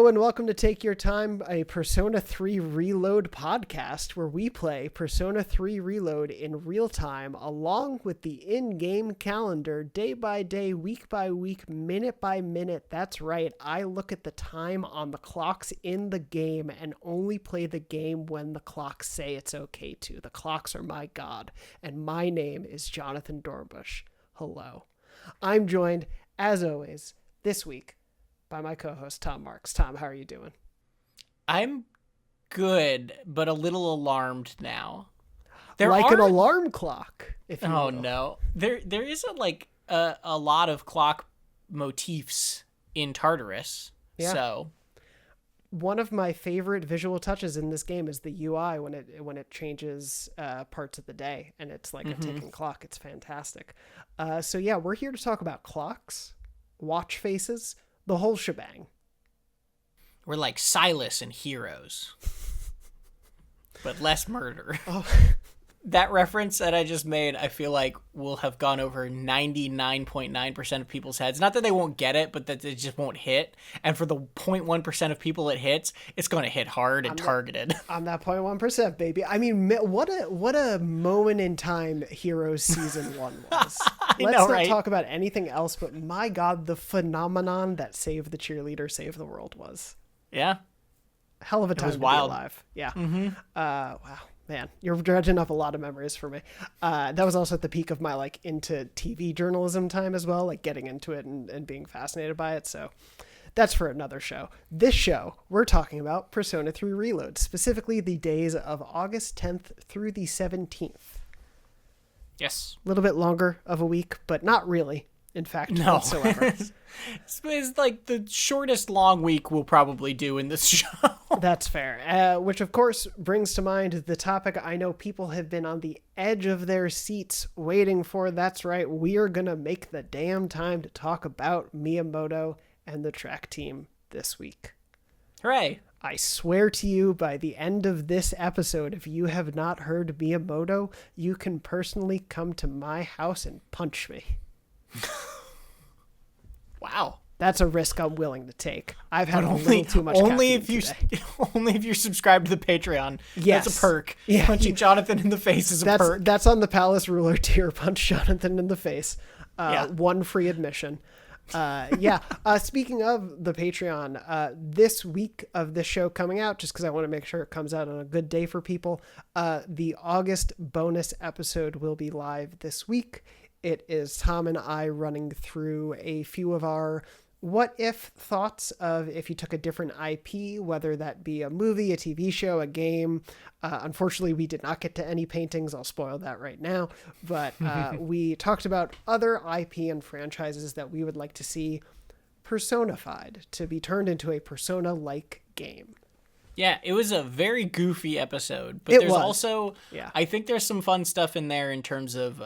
Hello and welcome to Take Your Time, a Persona 3 Reload podcast where we play Persona 3 Reload in real time along with the in-game calendar day by day, week by week, minute by minute. That's right, I look at the time on the clocks in the game and only play the game when the clocks say it's okay to. The clocks are my god, and my name is Jonathon Dornbush. Hello. I'm joined, as always, this week by my co-host Tom Marks. Tom, how are you doing? I'm good, but a little alarmed now. An alarm clock, if you will. No. There isn't a lot of clock motifs in Tartarus. Yeah. So one of my favorite visual touches in this game is the UI when it changes parts of the day and it's like a ticking clock. It's fantastic. So yeah, we're here to talk about clocks, watch faces, the whole shebang. We're like Silas and Heroes, but less murder. Oh. That reference that I just made, I feel like will have gone over 99.9% of people's heads. Not that they won't get it, but that it just won't hit. And for the 0.1% of people it hits, it's going to hit hard and targeted. I'm that 0.1%, baby. I mean, what a moment in time Heroes Season 1 was. Let's not talk about anything else, but my God, the phenomenon that Save the Cheerleader, Save the World was. Yeah. Hell of a time to be alive. Yeah. Wow. Man, you're dredging up a lot of memories for me. That was also at the peak of my into TV journalism time as well, getting into it and being fascinated by it. So that's for another show. This show, we're talking about Persona 3 Reload, specifically the days of August 10th through the 17th. Yes. A little bit longer of a week, but not really, in fact, whatsoever. It's like the shortest long week we'll probably do in this show. That's fair. Which, of course, brings to mind the topic I know people have been on the edge of their seats waiting for. That's right. We are going to make the damn time to talk about Miyamoto and the track team this week. Hooray. I swear to you, by the end of this episode, if you have not heard Miyamoto, you can personally come to my house and punch me. Wow. That's a risk I'm willing to take. I've had a little too much caffeine today. Only if you're subscribed to the Patreon. Yes. That's a perk. Yeah. Punching Jonathon in the face is a perk. That's on the Palace Ruler tier. Punch Jonathon in the face. One free admission. Speaking of the Patreon, this week of this show coming out, just because I want to make sure it comes out on a good day for people, the August bonus episode will be live this week. It is Tom and I running through a few of our what-if thoughts of if you took a different IP, whether that be a movie, a TV show, a game. Unfortunately, we did not get to any paintings. I'll spoil that right now. But we talked about other IP and franchises that we would like to see personified, to be turned into a Persona-like game. Yeah, it was a very goofy episode. But I think there's some fun stuff in there in terms of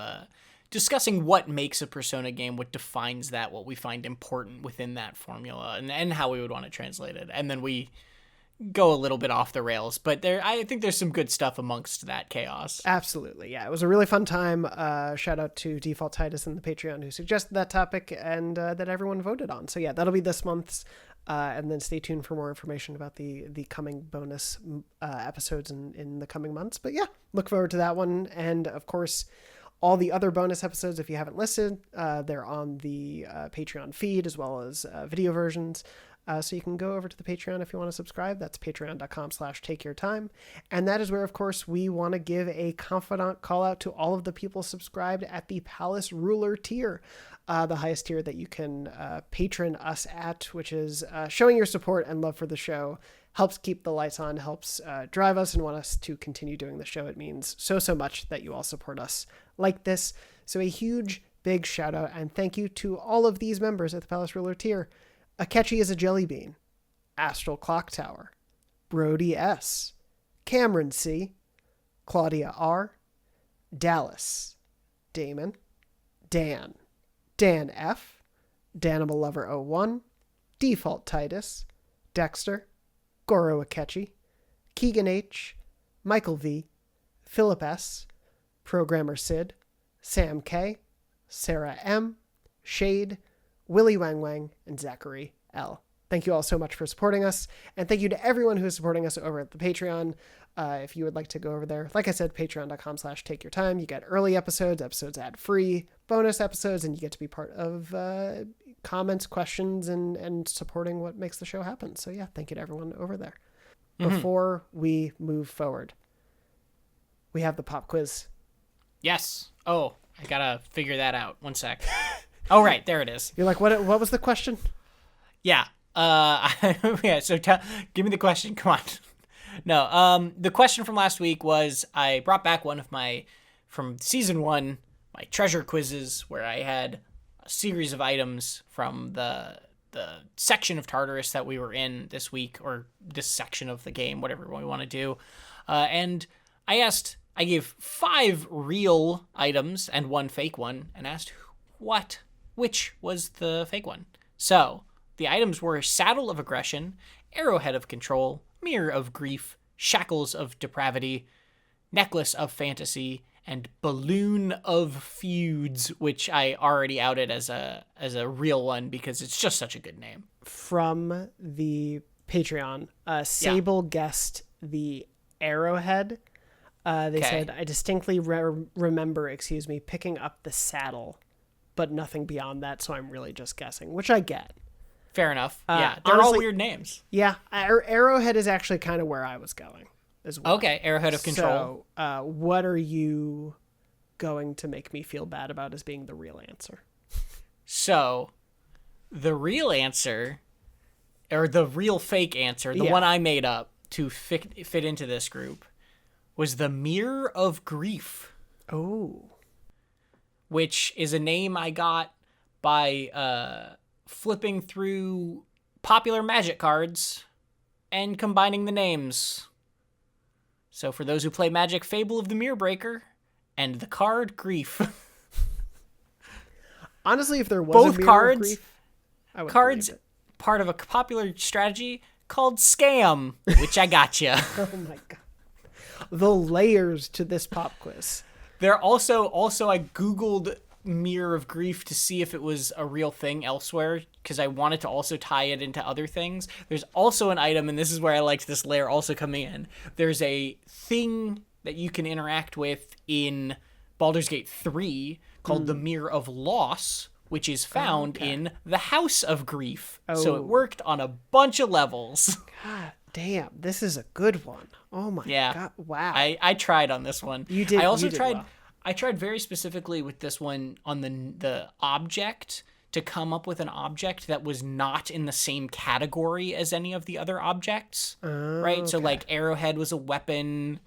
discussing what makes a Persona game, what defines that, what we find important within that formula, and how we would want to translate it. And then we go a little bit off the rails, but I think there's some good stuff amongst that chaos. Absolutely, yeah. It was a really fun time. Shout out to Default Titus and the Patreon who suggested that topic and that everyone voted on. So yeah, that'll be this month's. And then stay tuned for more information about the coming bonus episodes in the coming months. But yeah, look forward to that one. And of course, all the other bonus episodes, if you haven't listened, they're on the Patreon feed as well as video versions. So you can go over to the Patreon if you want to subscribe. That's patreon.com/takeyourtime. And that is where, of course, we want to give a confidant call out to all of the people subscribed at the Palace Ruler tier, the highest tier that you can patron us at, which is showing your support and love for the show. Helps keep the lights on, helps drive us and want us to continue doing the show. It means so much that you all support us like this. So a huge, big shout out and thank you to all of these members at the Palace Ruler tier. Akechi is a Jelly Bean, Astral Clock Tower, Brody S, Cameron C, Claudia R, Dallas, Damon, Dan F, Danimal Lover 01, Default Titus, Dexter, Goro Akechi, Keegan H, Michael V, Philip S, Programmer Sid, Sam K, Sarah M, Shade, Willie Wang Wang, and Zachary L. Thank you all so much for supporting us. And thank you to everyone who is supporting us over at the Patreon. If you would like to go over there, like I said, patreon.com/takeyourtime. You get early episodes ad-free, bonus episodes, and you get to be part of comments, questions, and supporting what makes the show happen. So yeah, thank you to everyone over there. Before we move forward, we have the pop quiz. Yes. Oh, I gotta figure that out. One sec. Oh, right. There it is. You're like, what was the question? Yeah. Yeah. So give me the question. Come on. No. The question from last week was, I brought back one of from season 1, my treasure quizzes, where I had a series of items from the section of Tartarus that we were in this week, or this section of the game, whatever we want to do. And I gave 5 real items and 1 fake one, and asked which was the fake one. So the items were Saddle of Aggression, Arrowhead of Control, Mirror of Grief, Shackles of Depravity, Necklace of Fantasy, and Balloon of Feuds, which I already outed as a real one because it's just such a good name. From the Patreon, Sable guessed the Arrowhead. They said, I distinctly remember, picking up the saddle, but nothing beyond that, so I'm really just guessing, which I get. Fair enough. Yeah, they're honestly all weird names. Yeah, Arrowhead is actually kind of where I was going as well. Okay, Arrowhead of Control. So, what are you going to make me feel bad about as being the real answer? So, the real answer, or the real fake answer, the one I made up to fit into this group, was the Mirror of Grief. Oh. Which is a name I got by flipping through popular Magic cards and combining the names. So for those who play Magic, Fable of the Mirror Breaker and the card Grief. Honestly, if there was both a Mirror cards, of Grief, I would cards part of a popular strategy called Scam, which I got you. Oh my god. The layers to this pop quiz. There also I Googled Mirror of Grief to see if it was a real thing elsewhere, because I wanted to also tie it into other things. There's also an item, and this is where I liked this layer also coming in. There's a thing that you can interact with in Baldur's Gate 3 called the Mirror of Loss, which is found in the House of Grief. Oh. So it worked on a bunch of levels. God damn, this is a good one. Oh my god, wow. I tried on this one. You did. I also tried. Well. I tried very specifically with this one on the object to come up with an object that was not in the same category as any of the other objects. Right? Okay. So like Arrowhead was a weapon,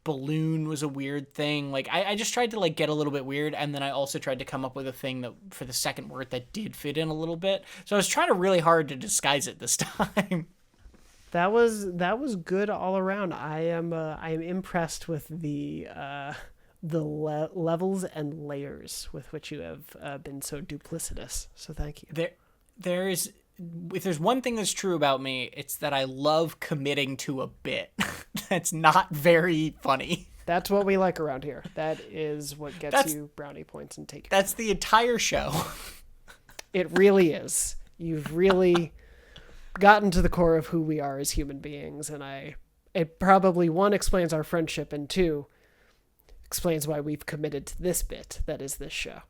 Balloon was a weird thing. Like I just tried to like get a little bit weird, and then I also tried to come up with a thing that for the second word that did fit in a little bit. So I was trying really hard to disguise it this time. That was good all around. I am impressed with the levels and layers with which you have been so duplicitous. So thank you. If there's one thing that's true about me, it's that I love committing to a bit that's not very funny. That's what we like around here. That is what gets you brownie points and take. That's the entire show. It really is. You've really gotten to the core of who we are as human beings, and it probably, 1, explains our friendship, and 2, explains why we've committed to this bit that is this show.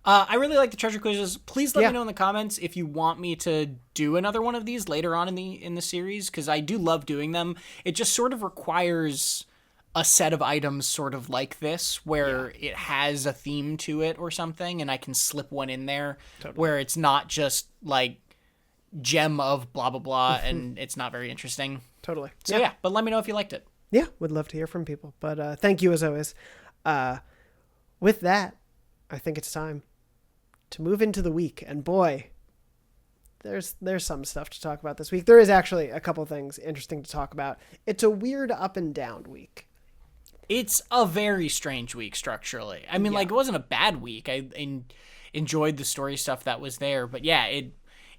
I really like the treasure quizzes. Please let me know in the comments if you want me to do another one of these later on in the series, because I do love doing them. It just sort of requires a set of items sort of like this, where it has a theme to it or something, and I can slip one in there where it's not just like gem of blah blah blah and it's not very interesting. Totally. So yeah, but let me know if you liked it. Yeah, would love to hear from people. But thank you as always. With that, I think it's time to move into the week. And boy, there's some stuff to talk about this week. There is actually a couple things interesting to talk about. It's a weird up and down week. It's a very strange week structurally. I mean, like, it wasn't a bad week. I enjoyed the story stuff that was there. But yeah,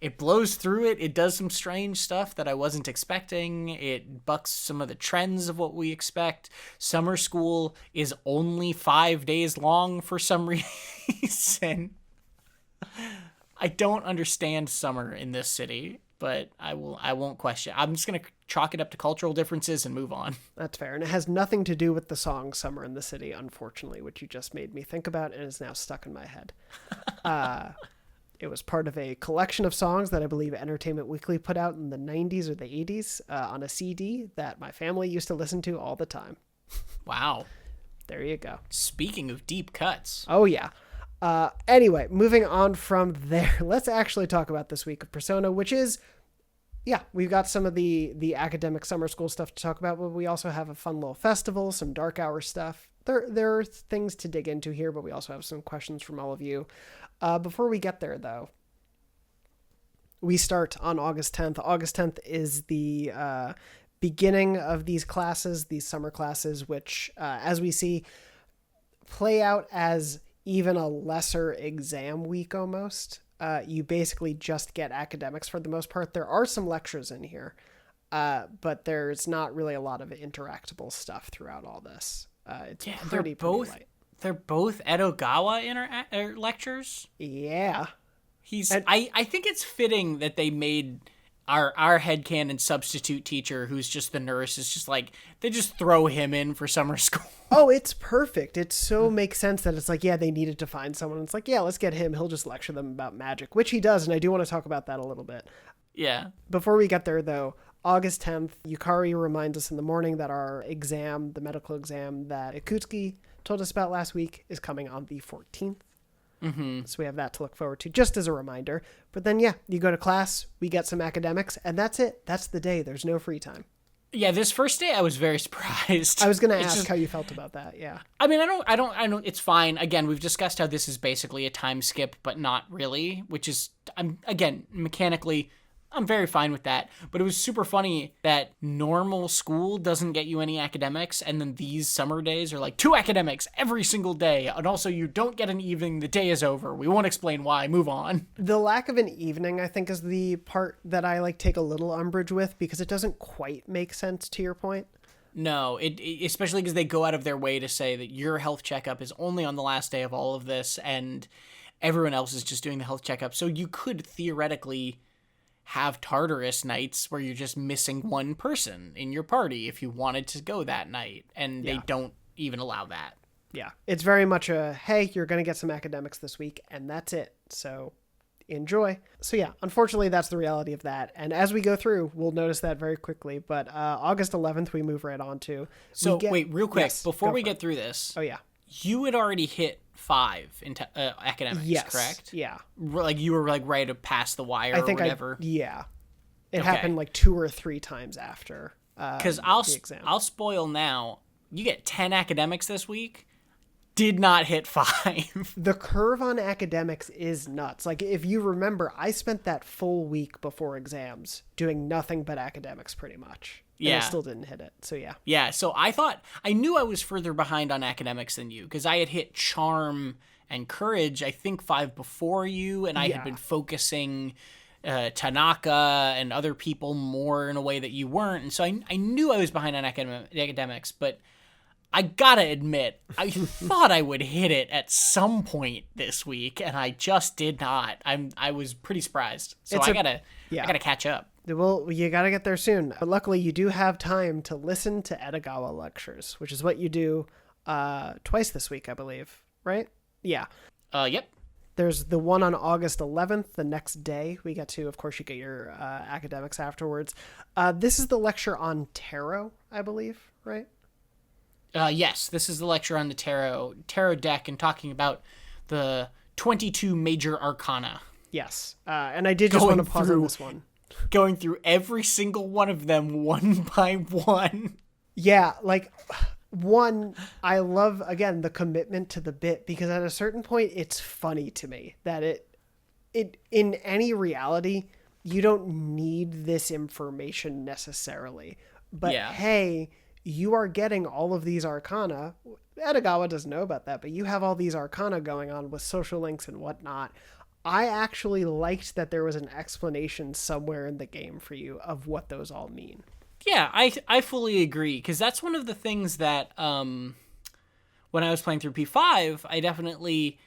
it blows through it. It does some strange stuff that I wasn't expecting. It bucks some of the trends of what we expect. Summer school is only 5 days long for some reason. I don't understand summer in this city. but I won't question. I'm just going to chalk it up to cultural differences and move on. That's fair. And it has nothing to do with the song Summer in the City, unfortunately, which you just made me think about and is now stuck in my head. It was part of a collection of songs that I believe Entertainment Weekly put out in the 90s or the 80s on a CD that my family used to listen to all the time. Wow. There you go. Speaking of deep cuts. Oh, yeah. Anyway, moving on from there, let's actually talk about this week of Persona, which is, yeah, we've got some of the academic summer school stuff to talk about, but we also have a fun little festival, some dark hour stuff. There are things to dig into here, but we also have some questions from all of you. Before we get there, though, we start on August 10th. August 10th is the beginning of these classes, these summer classes, which, as we see, play out as even a lesser exam week almost. You basically just get academics for the most part. There are some lectures in here, but there's not really a lot of interactable stuff throughout all this. It's pretty light. They're both Edogawa lectures. Yeah. I think it's fitting that they made our headcanon substitute teacher, who's just the nurse, is just like, they just throw him in for summer school. Oh, it's perfect. It so makes sense that it's like, yeah, they needed to find someone. It's like, yeah, let's get him. He'll just lecture them about magic, which he does. And I do want to talk about that a little bit. Yeah. Before we get there, though, August 10th, Yukari reminds us in the morning that our exam, the medical exam that Ikutsuki told us about last week, is coming on the 14th. Mm-hmm. So we have that to look forward to, just as a reminder. But then, yeah, you go to class, we get some academics, and that's it. That's the day. There's no free time. Yeah, this first day I was very surprised. I was going to ask how you felt about that, yeah. I mean, I don't, it's fine. Again, we've discussed how this is basically a time skip, but not really, which is, again, mechanically, I'm very fine with that. But it was super funny that normal school doesn't get you any academics, and then these summer days are like 2 academics every single day. And also, you don't get an evening. The day is over. We won't explain why. Move on. The lack of an evening, I think, is the part that I take a little umbrage with, because it doesn't quite make sense to your point. No, it especially because they go out of their way to say that your health checkup is only on the last day of all of this, and everyone else is just doing the health checkup. So you could theoretically have Tartarus nights where you're just missing one person in your party if you wanted to go that night, and they don't even allow that. Yeah, it's very much a, hey, you're going to get some academics this week, and that's it. So enjoy. So yeah, unfortunately, that's the reality of that. And as we go through, we'll notice that very quickly. But August 11th, we move right on to. So wait, real quick, before we get through this. Oh, yeah. You had already hit 5 in academics, correct? Yeah. Like you were right past the wire or whatever. Yeah. It happened 2 or 3 times after because the exam. I'll spoil now. You get 10 academics this week. Did not hit 5. The curve on academics is nuts. If you remember, I spent that full week before exams doing nothing but academics pretty much. And I still didn't hit it. So yeah. Yeah. So I knew I was further behind on academics than you, because I had hit charm and courage, I think 5 before you. And I had been focusing Tanaka and other people more in a way that you weren't. And so I knew I was behind on academics, but I gotta admit, I thought I would hit it at some point this week, and I just did not. I was pretty surprised. So I gotta catch up. Well, you got to get there soon. But luckily, you do have time to listen to Edogawa lectures, which is what you do twice this week, I believe. Right? Yeah. Yep. There's the one on August 11th, the next day. We get to, of course, you get your academics afterwards. This is the lecture on tarot, I believe, right? Yes, this is the lecture on the tarot deck and talking about the 22 major arcana. Yes. And I did just want to pause on this one. Going through every single one of them one by one. Yeah, one, I love, again, the commitment to the bit, because at a certain point, it's funny to me that it in any reality, you don't need this information necessarily. But hey, you are getting all of these arcana. Edogawa doesn't know about that, but you have all these arcana going on with social links and whatnot. I actually liked that there was an explanation somewhere in the game for you of what those all mean. Yeah, I fully agree, because that's one of the things that when I was playing through P5, I definitely,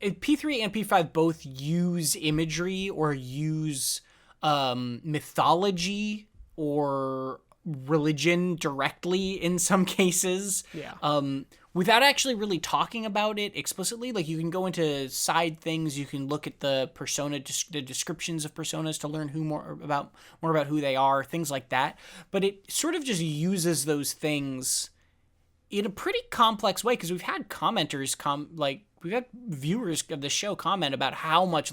P3 and P5 both use imagery or use mythology or religion directly in some cases. Yeah. Without actually really talking about it explicitly. Like, you can go into side things, you can look at the persona, the descriptions of personas to learn more about who they are, things like that. But it sort of just uses those things in a pretty complex way, because we've had commenters we've had viewers of the show comment about how much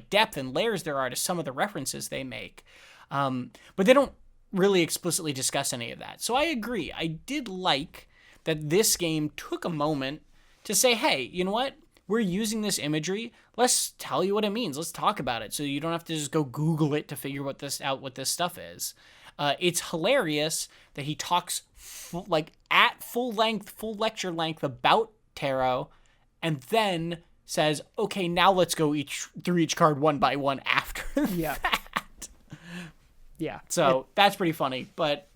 depth and layers there are to some of the references they make. But they don't really explicitly discuss any of that. So I agree. I did like that this game took a moment to say, hey, you know what? We're using this imagery. Let's tell you what it means. Let's talk about it, so you don't have to just go Google it to figure what this stuff is. It's hilarious that he talks at full lecture length about tarot, and then says, okay, now let's go through each card one by one after that. Yeah. So that's pretty funny, but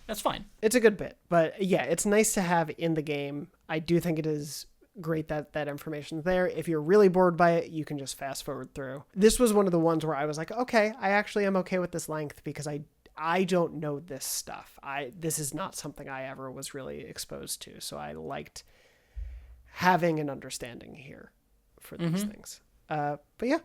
that's fine. It's a good bit, but yeah, it's nice to have in the game. I do think it is great that that information's there. If you're really bored by it, you can just fast forward through. This was one of the ones where I was like, okay, I actually am okay with this length, because I don't know this stuff. This is not something I ever was really exposed to, so I liked having an understanding here for these things. But yeah,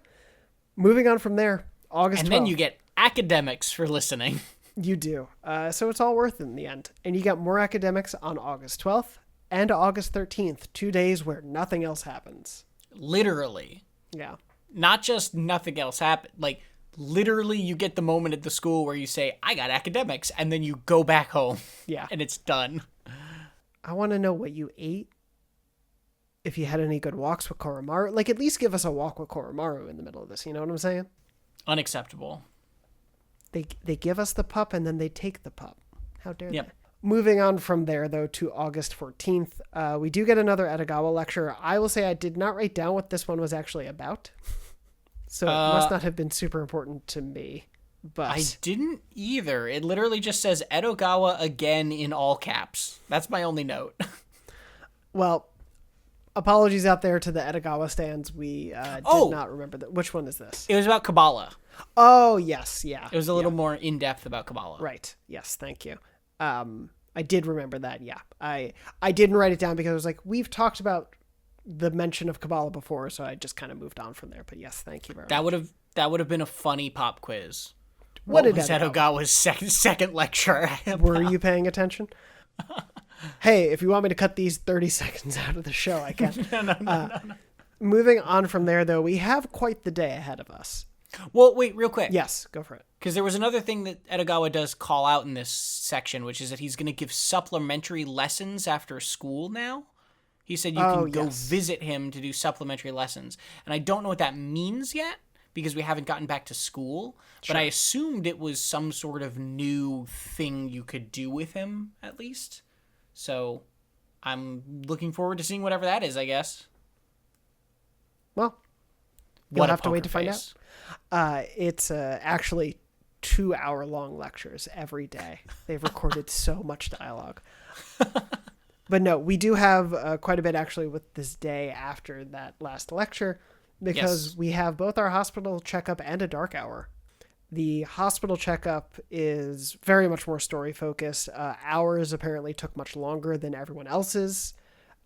moving on from there, August 12th. And then you get academics for listening. You do. So it's all worth it in the end. And you get more academics on August 12th and August 13th, 2 days where nothing else happens. Literally. Yeah. Not just nothing else happened. Like, literally you get the moment at the school where you say, I got academics, and then you go back home. Yeah. And it's done. I want to know what you ate. If you had any good walks with Koromaru. Like, at least give us a walk with Koromaru in the middle of this. You know what I'm saying? Unacceptable. They give us the pup and then they take the pup. How dare they? Moving on from there, though, to August 14th, we do get another Edogawa lecture. I will say I did not write down what this one was actually about. So it must not have been super important to me. But I didn't either. It literally just says Edogawa again in all caps. That's my only note. Well, apologies out there to the Edogawa stands. We did not remember that. Which one is this? It was about Kabbalah. Oh, yes. Yeah. It was a little more in-depth about Kabbalah. Right. Yes. Thank you. I did remember that. Yeah. I didn't write it down because I was like, we've talked about the mention of Kabbalah before, so I just kind of moved on from there. But yes, thank you very much. That would have been a funny pop quiz. What was Edogawa's second lecture? Were you paying attention? Hey, if you want me to cut these 30 seconds out of the show, I can. No. Moving on from there, though, we have quite the day ahead of us. Well, wait, real quick. Yes, go for it. Because there was another thing that Edogawa does call out in this section, which is that he's going to give supplementary lessons after school now. He said you can go visit him to do supplementary lessons. And I don't know what that means yet, because we haven't gotten back to school. Sure. But I assumed it was some sort of new thing you could do with him, at least. So I'm looking forward to seeing whatever that is, I guess. Well, you'll have to wait to find out. It's actually 2-hour-long lectures every day. They've recorded so much dialogue. But no, we do have quite a bit actually with this day after that last lecture, because we have both our hospital checkup and a dark hour. The hospital checkup is very much more story focused. Ours apparently took much longer than everyone else's.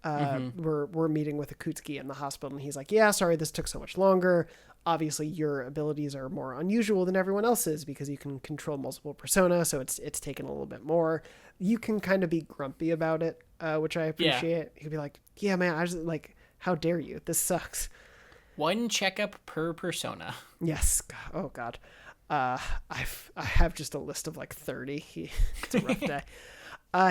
We're meeting with Akutsuki in the hospital, and he's like, yeah, sorry, this took so much longer. Obviously, your abilities are more unusual than everyone else's because you can control multiple persona, so it's taken a little bit more. You can kind of be grumpy about it, which I appreciate. He'd be like, yeah, man, I just like, how dare you? This sucks. 1 checkup per persona. Yes. Oh, God. I have just a list of like 30. It's a rough day.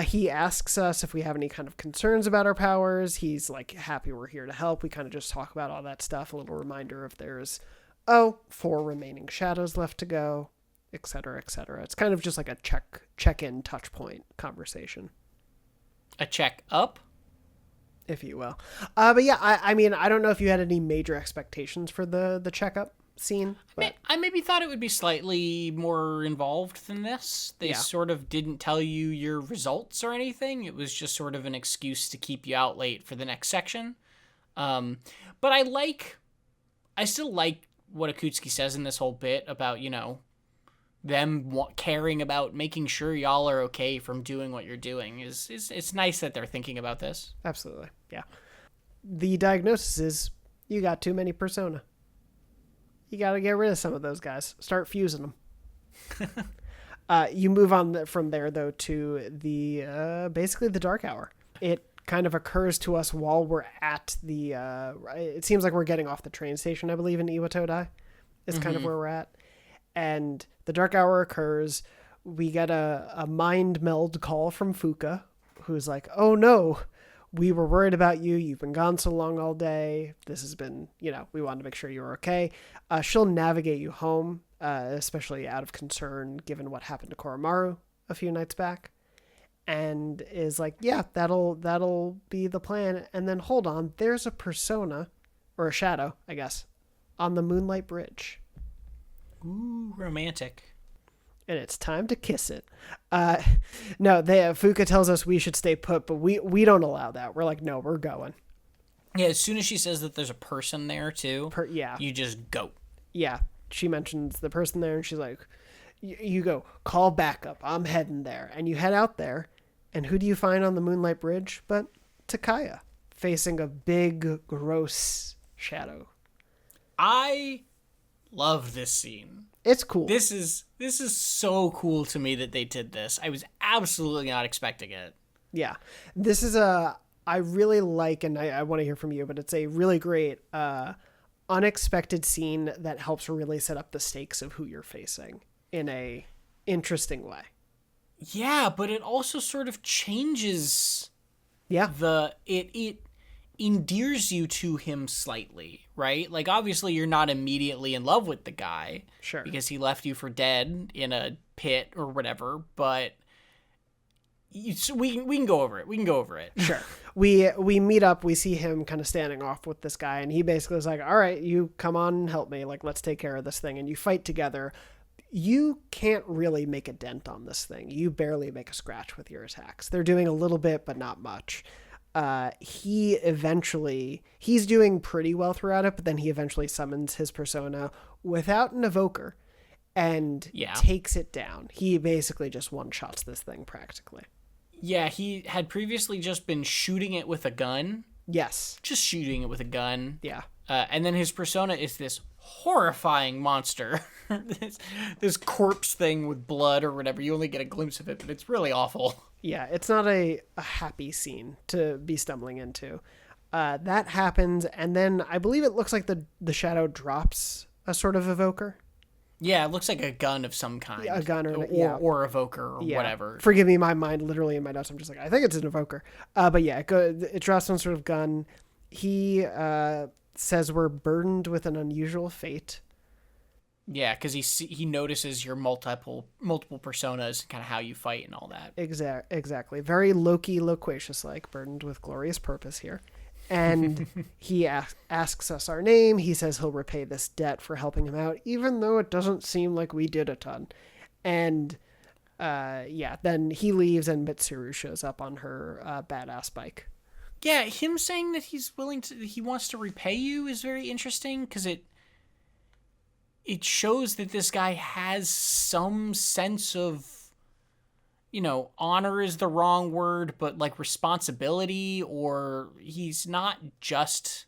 He asks us if we have any kind of concerns about our powers. He's like happy we're here to help. We kind of just talk about all that stuff. A little reminder if there's 4 remaining shadows left to go, etc., etc. It's kind of just like a check-in touch point conversation. A check up, if you will. But yeah, I mean, I don't know if you had any major expectations for the checkup scene. But I maybe thought it would be slightly more involved than this. They sort of didn't tell you your results or anything. It was just sort of an excuse to keep you out late for the next section. But I still like what Akutsuki says in this whole bit about, them caring about making sure y'all are okay from doing what you're doing. It's nice that they're thinking about this. Absolutely. Yeah. The diagnosis is you got too many persona. You got to get rid of some of those guys. Start fusing them. You move on from there, though, to the basically the dark hour. It kind of occurs to us while we're at the... it seems like we're getting off the train station, I believe, in Iwatodai is kind of where we're at. And the dark hour occurs. We get a mind meld call from Fuka, who's like, oh, no, we were worried about you. You've been gone so long all day. This has been, we wanted to make sure you were okay. She'll navigate you home, especially out of concern given what happened to Koromaru a few nights back. And is like, yeah, that'll be the plan. And then hold on, there's a persona, or a shadow, I guess, on the Moonlight Bridge. Ooh, romantic. And it's time to kiss it. No, Fuka tells us we should stay put, but we don't allow that. We're like, no, we're going. Yeah, as soon as she says that there's a person there too, you just go. Yeah, she mentions the person there, and she's like, you go, call backup. I'm heading there. And you head out there, and who do you find on the Moonlight Bridge but Takaya, facing a big, gross shadow. I love this scene. It's cool. This is so cool to me that they did this. I was absolutely not expecting it. Yeah. This is I really like, and I want to hear from you, but it's a really great unexpected scene that helps really set up the stakes of who you're facing in a interesting way. Yeah, but it also sort of changes it endears you to him slightly, right? Like, obviously you're not immediately in love with the guy. Sure. Because he left you for dead in a pit or whatever, but we can go over it. We can go over it. Sure. We meet up, we see him kind of standing off with this guy, and he basically is like, all right, you come on and help me. Like, let's take care of this thing. And you fight together. You can't really make a dent on this thing. You barely make a scratch with your attacks. They're doing a little bit, but not much. He's doing pretty well throughout it, but then he eventually summons his persona without an evoker and takes it down. He basically just one-shots this thing practically. Yeah, he had previously just been shooting it with a gun. Yes. Just shooting it with a gun. Yeah. And then his persona is this horrifying monster. this corpse thing with blood or whatever. You only get a glimpse of it, but it's really awful. Yeah, it's not a happy scene to be stumbling into. That happens, and then I believe it looks like the shadow drops a sort of evoker. Yeah, it looks like a gun of some kind. Yeah, a gun or evoker or whatever. Forgive me, my mind literally in my notes, I'm just like, I think it's an evoker. But yeah, it drops some sort of gun. He says we're burdened with an unusual fate. Yeah, because he notices your multiple personas, kind of how you fight and all that. Exactly. Very Loki loquacious, like burdened with glorious purpose here. And he asks us our name. He says he'll repay this debt for helping him out, even though it doesn't seem like we did a ton. And then he leaves, and Mitsuru shows up on her badass bike. Yeah, him saying that he wants to repay you is very interesting, because it shows that this guy has some sense of, honor is the wrong word, but like responsibility, or he's not just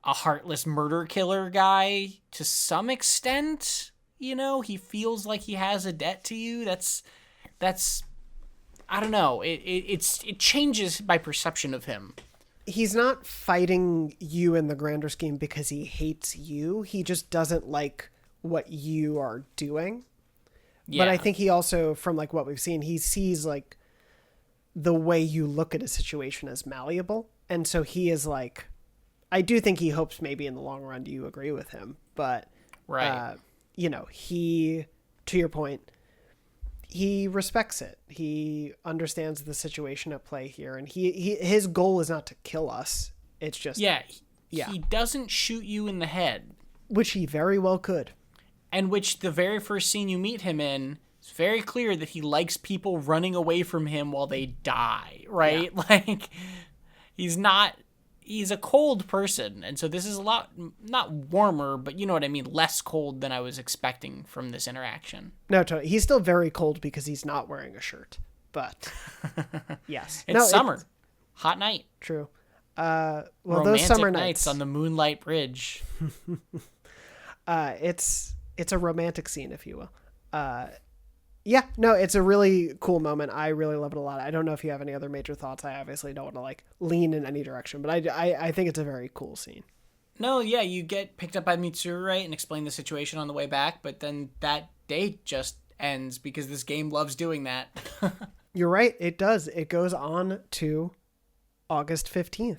a heartless murder killer guy to some extent. He feels like he has a debt to you. That's I don't know. It changes my perception of him. He's not fighting you in the grander scheme because he hates you. He just doesn't like what you are doing. Yeah. But I think he also, from like what we've seen, he sees like the way you look at a situation as malleable. And so he is like, I do think he hopes maybe in the long run, do you agree with him? But, right. He, to your point, he respects it. He understands the situation at play here, and his goal is not to kill us. It's just he doesn't shoot you in the head, which he very well could, and which the very first scene you meet him in, it's very clear that he likes people running away from him while they die. Right, like he's not he's a cold person, and so this is a lot, not warmer, but you know what I mean, less cold than I was expecting from this interaction. No, totally. He's still very cold because he's not wearing a shirt, but yes. It's summer. Hot night. True. Well, Romantic those summer nights on the Moonlight Bridge. It's a romantic scene, if you will. Yeah, no, it's a really cool moment. I really love it a lot. I don't know if you have any other major thoughts. I obviously don't want to like lean in any direction, but I think it's a very cool scene. No, yeah, you get picked up by Mitsuru, right, and explain the situation on the way back, but then that date just ends because this game loves doing that. You're right. It does. It goes on to August 15th.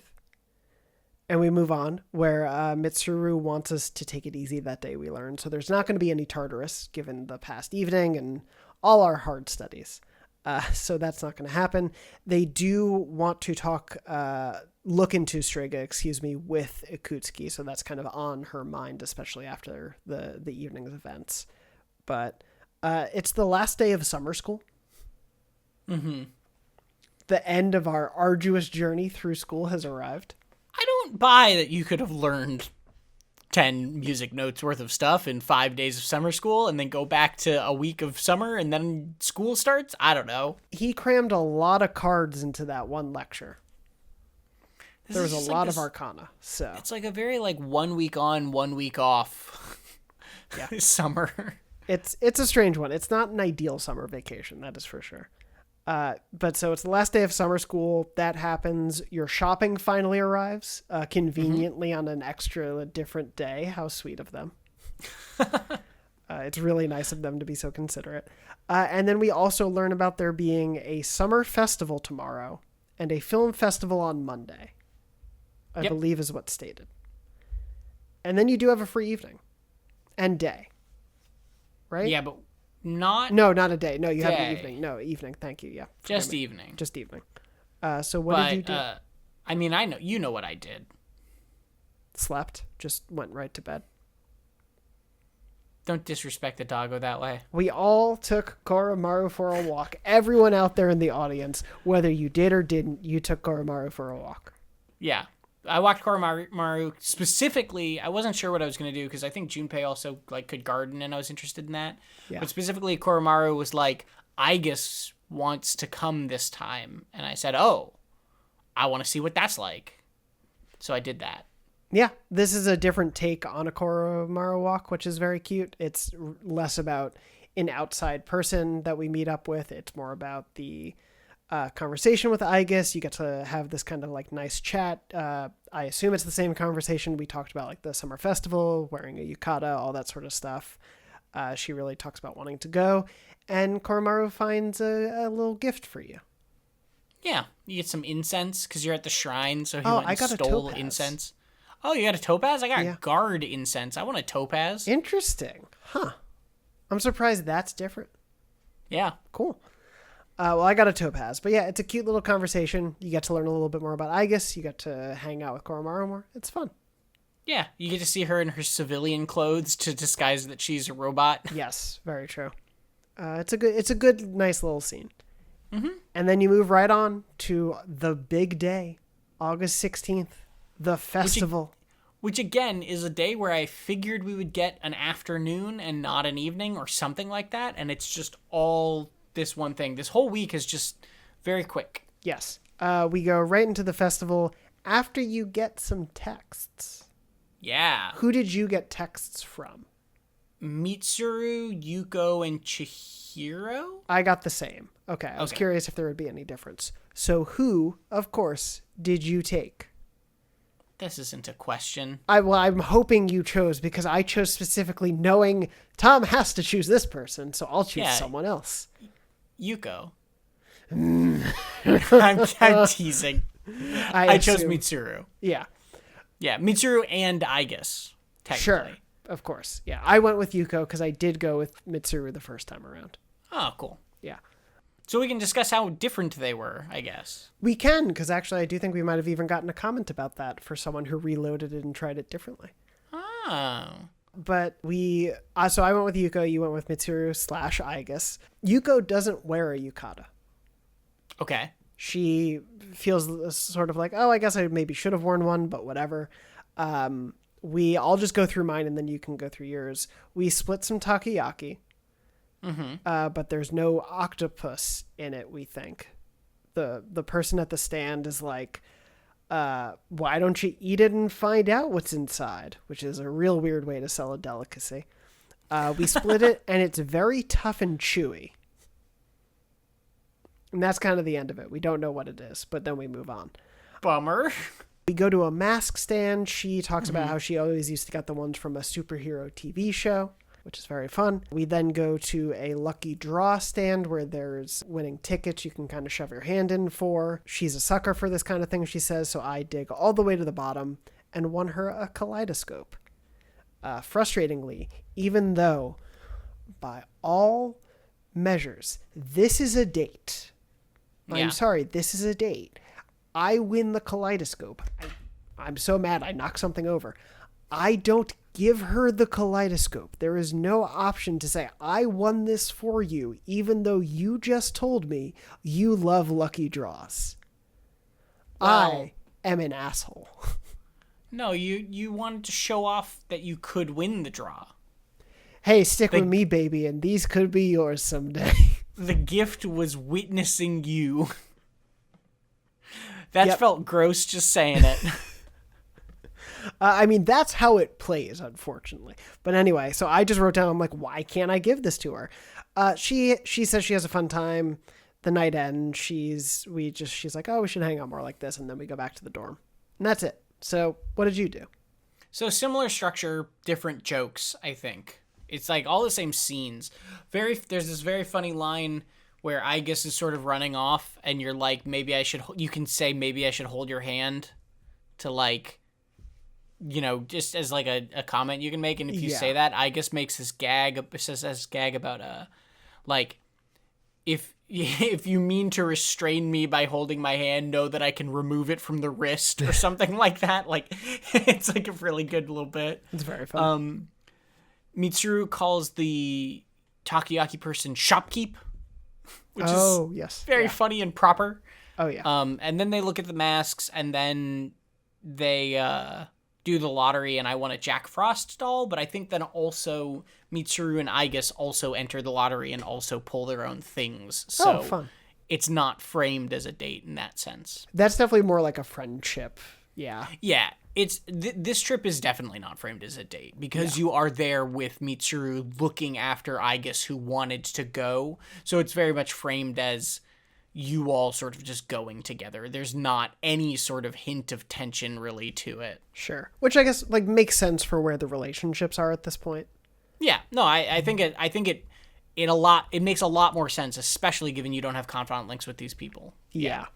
And we move on where Mitsuru wants us to take it easy that day, we learn. So there's not going to be any Tartarus given the past evening and all our hard studies. So that's not going to happen. They do want to look into Strega, with Ikutsuki. So that's kind of on her mind, especially after the evening's events. But it's the last day of summer school. Mm-hmm. The end of our arduous journey through school has arrived. I don't buy that you could have learned 10 music notes worth of stuff in 5 days of summer school and then go back to a week of summer and then school starts. I don't know. He crammed a lot of cards into that one lecture. There was a lot of arcana. So it's like a very 1 week on, 1 week off summer. It's a strange one. It's not an ideal summer vacation, that is for sure. But so it's the last day of summer school. That happens. Your shopping finally arrives, conveniently on an different day. How sweet of them. It's really nice of them to be so considerate. And then we also learn about there being a summer festival tomorrow and a film festival on Monday, I believe is what's stated. And then you do have a free evening and day, right? Yeah, but not a day. No, you have an evening. No, evening. Thank you. Yeah. Just evening. Just evening. So what did you do? I mean, you know what I did. Slept. Just went right to bed. Don't disrespect the doggo that way. We all took Koromaru for a walk. Everyone out there in the audience, whether you did or didn't, you took Koromaru for a walk. Yeah. I walked Koromaru specifically. I wasn't sure what I was going to do because I think Junpei also could garden and I was interested in that. Yeah. But specifically, Koromaru was like, Aigis wants to come this time. And I said, oh, I want to see what that's like. So I did that. Yeah, this is a different take on a Koromaru walk, which is very cute. It's less about an outside person that we meet up with. It's more about the conversation with Aigis. You get to have this kind of nice chat. I assume it's the same conversation we talked about, the summer festival, wearing a yukata, all that sort of stuff. She really talks about wanting to go, and Koromaru finds a little gift for you. Yeah, you get some incense because you're at the shrine, so he went and stole incense. Oh, you got a topaz? I got guard incense. I want a topaz. Interesting. Huh. I'm surprised that's different. Yeah. Cool. Well, I got a topaz. But yeah, it's a cute little conversation. You get to learn a little bit more about Aigis. You get to hang out with Koromaru more. It's fun. Yeah, you get to see her in her civilian clothes to disguise that she's a robot. Yes, very true. It's a good, nice little scene. Mm-hmm. And then you move right on to the big day, August 16th, the festival. Which again is a day where I figured we would get an afternoon and not an evening or something like that. And it's just all this one thing. This whole week is just very quick. Yes. We go right into the festival after you get some texts. Yeah. Who did you get texts from? Mitsuru, Yuko, and Chihiro? I got the same. Okay. I was curious if there would be any difference. So who, of course, did you take? This isn't a question. I'm hoping you chose because I chose specifically knowing Tom has to choose this person, so I'll choose someone else. Yuko. I'm teasing. I chose Mitsuru. Yeah. Yeah, Mitsuru and Aigis, technically. Sure, of course. Yeah, I went with Yuko because I did go with Mitsuru the first time around. Oh, cool. Yeah. So we can discuss how different they were, I guess. We can, because actually I do think we might have even gotten a comment about that for someone who reloaded it and tried it differently. Oh. But so I went with Yuko, you went with Mitsuru / Aigis. Yuko doesn't wear a yukata. Okay. She feels sort of like, oh, I guess I maybe should have worn one, but whatever. I'll just go through mine and then you can go through yours. We split some takoyaki, but there's no octopus in it, we think. The person at the stand is like, why don't you eat it and find out what's inside? Which is a real weird way to sell a delicacy. We split it, and it's very tough and chewy. And that's kind of the end of it. We don't know what it is, but then we move on. Bummer. We go to a mask stand. She talks about how she always used to get the ones from a superhero TV show, which is very fun. We then go to a lucky draw stand where there's winning tickets you can kind of shove your hand in for. She's a sucker for this kind of thing, she says, so I dig all the way to the bottom and won her a kaleidoscope. Frustratingly, even though by all measures, this is a date. Yeah. I'm sorry, this is a date. I win the kaleidoscope. I'm so mad I knocked something over. I don't give her the kaleidoscope. There is no option to say, I won this for you, even though you just told me you love lucky draws. Well, I am an asshole. No, you wanted to show off that you could win the draw. Hey, stick with me, baby, and these could be yours someday. The gift was witnessing you. That felt gross just saying it. I mean, that's how it plays, unfortunately. But anyway, so I just wrote down, I'm like, why can't I give this to her? She says she has a fun time. The night ends. She's like, oh, we should hang out more like this. And then we go back to the dorm. And that's it. So what did you do? So similar structure, different jokes, I think. It's like all the same scenes. There's this very funny line where Igus is sort of running off and you're like, you can say, maybe I should hold your hand to like, you know, just as like a comment you can make. And if you say that, Igus makes this gag about, like, if you mean to restrain me by holding my hand, know that I can remove it from the wrist or something like that. Like, it's like a really good little bit. It's very fun. Mitsuru calls the takoyaki person shopkeep, which is very funny and proper. Oh, yeah. And then they look at the masks, and then they do the lottery, and I want a Jack Frost doll, but I think then also Mitsuru and Igus also enter the lottery and also pull their own things. So fun. It's not framed as a date in that sense. That's definitely more like a friendship. Yeah. Yeah. It's this trip is definitely not framed as a date because you are there with Mitsuru looking after Igus, who wanted to go. So it's very much framed as you all sort of just going together. There's not any sort of hint of tension really to it. Sure. Which I guess like makes sense for where the relationships are at this point. Yeah. No, I think it makes a lot more sense, especially given you don't have confidant links with these people. Yeah.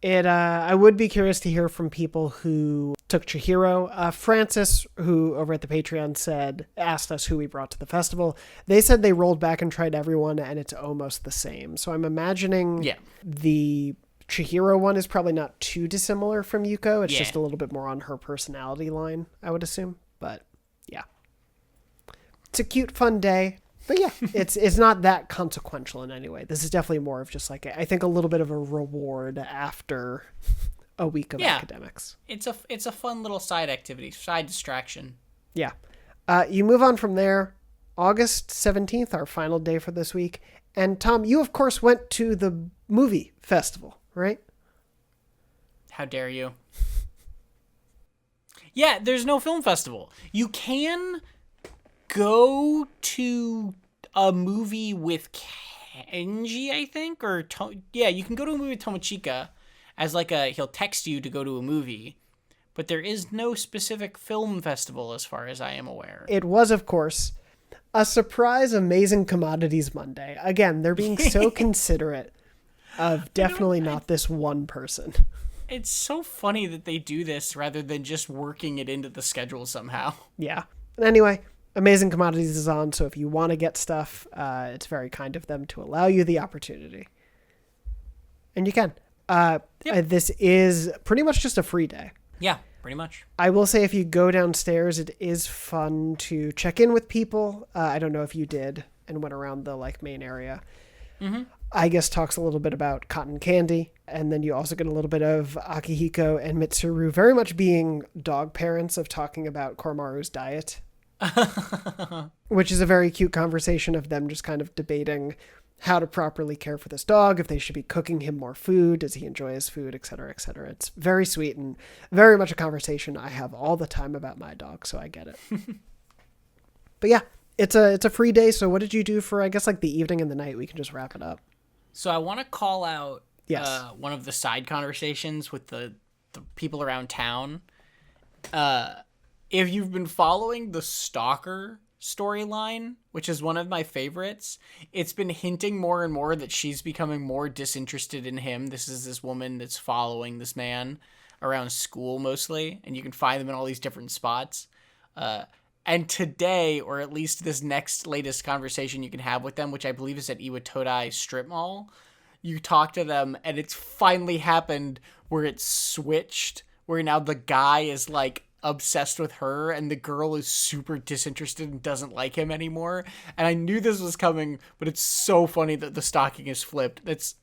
I would be curious to hear from people who took Chihiro. Francis, who over at the Patreon asked us who we brought to the festival. They said they rolled back and tried everyone, and it's almost the same. So I'm imagining the Chihiro one is probably not too dissimilar from Yuko. It's just a little bit more on her personality line, I would assume. But yeah, it's a cute, fun day. But yeah, it's not that consequential in any way. This is definitely more of just like, I think, a little bit of a reward after a week of academics. It's a fun little side activity, side distraction. Yeah. You move on from there. August 17th, our final day for this week. And Tom, you of course went to the movie festival, right? How dare you? Yeah, there's no film festival. You can go to a movie with Kenji, I think, or you can go to a movie with Tomochika as like he'll text you to go to a movie, but there is no specific film festival as far as I am aware. It was, of course, a surprise Amazing Commodities Monday. Again, they're being so considerate of definitely not this one person. It's so funny that they do this rather than just working it into the schedule somehow. Yeah. Anyway, Amazing Commodities is on, so if you want to get stuff, it's very kind of them to allow you the opportunity. And you can. This is pretty much just a free day. Yeah, pretty much. I will say if you go downstairs, it is fun to check in with people. I don't know if you did and went around the main area. Mm-hmm. I guess talks a little bit about cotton candy. And then you also get a little bit of Akihiko and Mitsuru very much being dog parents of talking about Koromaru's diet. Which is a very cute conversation of them just kind of debating how to properly care for this dog, if they should be cooking him more food, does he enjoy his food, et cetera, et cetera. It's very sweet and very much a conversation I have all the time about my dog, so I get it. But yeah, it's a free day, so what did you do for, I guess, like the evening and the night? We can just wrap it up. So I want to call out one of the side conversations with the people around town. If you've been following the Stalker storyline, which is one of my favorites, it's been hinting more and more that she's becoming more disinterested in him. This is this woman that's following this man around school mostly, and you can find them in all these different spots. And today, or at least this next latest conversation you can have with them, which I believe is at Iwatodai Strip Mall, you talk to them, and it's finally happened where it's switched, where now the guy is like obsessed with her and the girl is super disinterested and doesn't like him anymore. And I knew this was coming, but it's so funny that the stocking is flipped. It's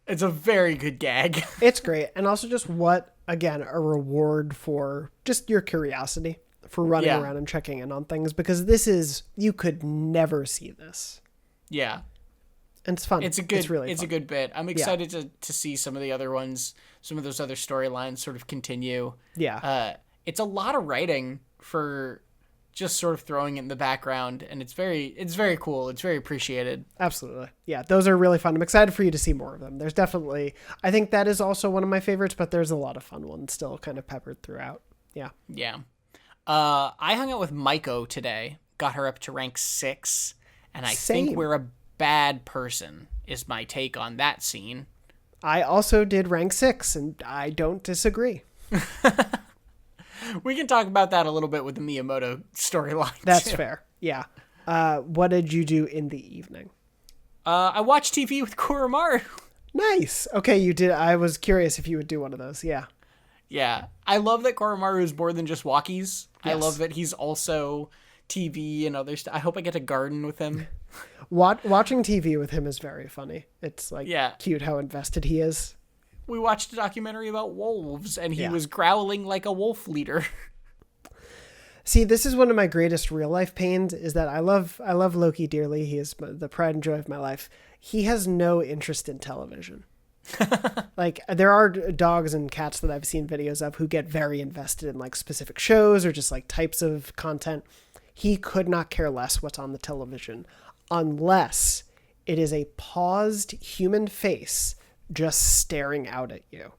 a very good gag. It's great. And also just again, a reward for just your curiosity, for running around and checking in on things, because you could never see this. Yeah. And it's fun. It's a good bit. I'm excited to see some of the other ones, some of those other storylines sort of continue. Yeah. It's a lot of writing for just sort of throwing it in the background, and it's very cool. It's very appreciated. Absolutely. Yeah, those are really fun. I'm excited for you to see more of them. There's definitely, I think that is also one of my favorites, but there's a lot of fun ones still kind of peppered throughout. Yeah. Yeah. I hung out with Maiko today, got her up to rank 6, and I think we're a bad person is my take on that scene. I also did rank 6, and I don't disagree. We can talk about that a little bit with the Miyamoto storyline. That's fair. Yeah. What did you do in the evening? I watched TV with Koromaru. Nice. Okay, you did. I was curious if you would do one of those. Yeah. Yeah. I love that Koromaru is more than just walkies. Yes. I love that he's also TV and other stuff. I hope I get to garden with him. Watching TV with him is very funny. It's like cute how invested he is. We watched a documentary about wolves, and he was growling like a wolf leader. See, this is one of my greatest real life pains, is that I love Loki dearly. He is the pride and joy of my life. He has no interest in television. Like, there are dogs and cats that I've seen videos of who get very invested in like specific shows or just like types of content. He could not care less what's on the television unless it is a paused human face just staring out at you.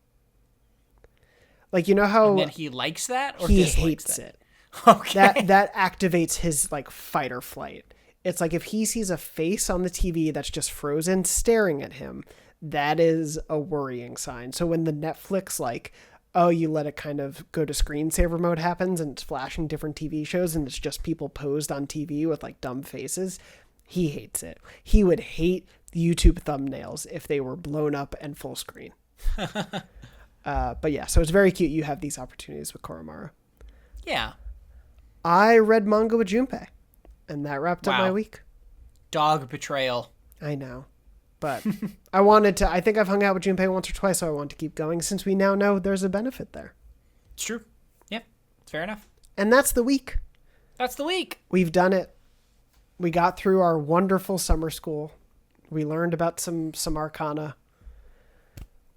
Like, you know how... And then he likes that? Or he hates it. Okay. That activates his like fight or flight. It's like if he sees a face on the TV that's just frozen staring at him, that is a worrying sign. So when the Netflix, like, you let it kind of go to screensaver mode happens and it's flashing different TV shows and it's just people posed on TV with like dumb faces, he hates it. He would hate YouTube thumbnails if they were blown up and full screen. But yeah, so it's very cute you have these opportunities with Koromaru. Yeah. I read manga with Junpei, and that wrapped up my week. Dog betrayal. I know. But I think I've hung out with Junpei once or twice, so I want to keep going since we now know there's a benefit there. It's true. Yeah, it's fair enough. And that's the week. That's the week. We've done it. We got through our wonderful summer school. We learned about some arcana.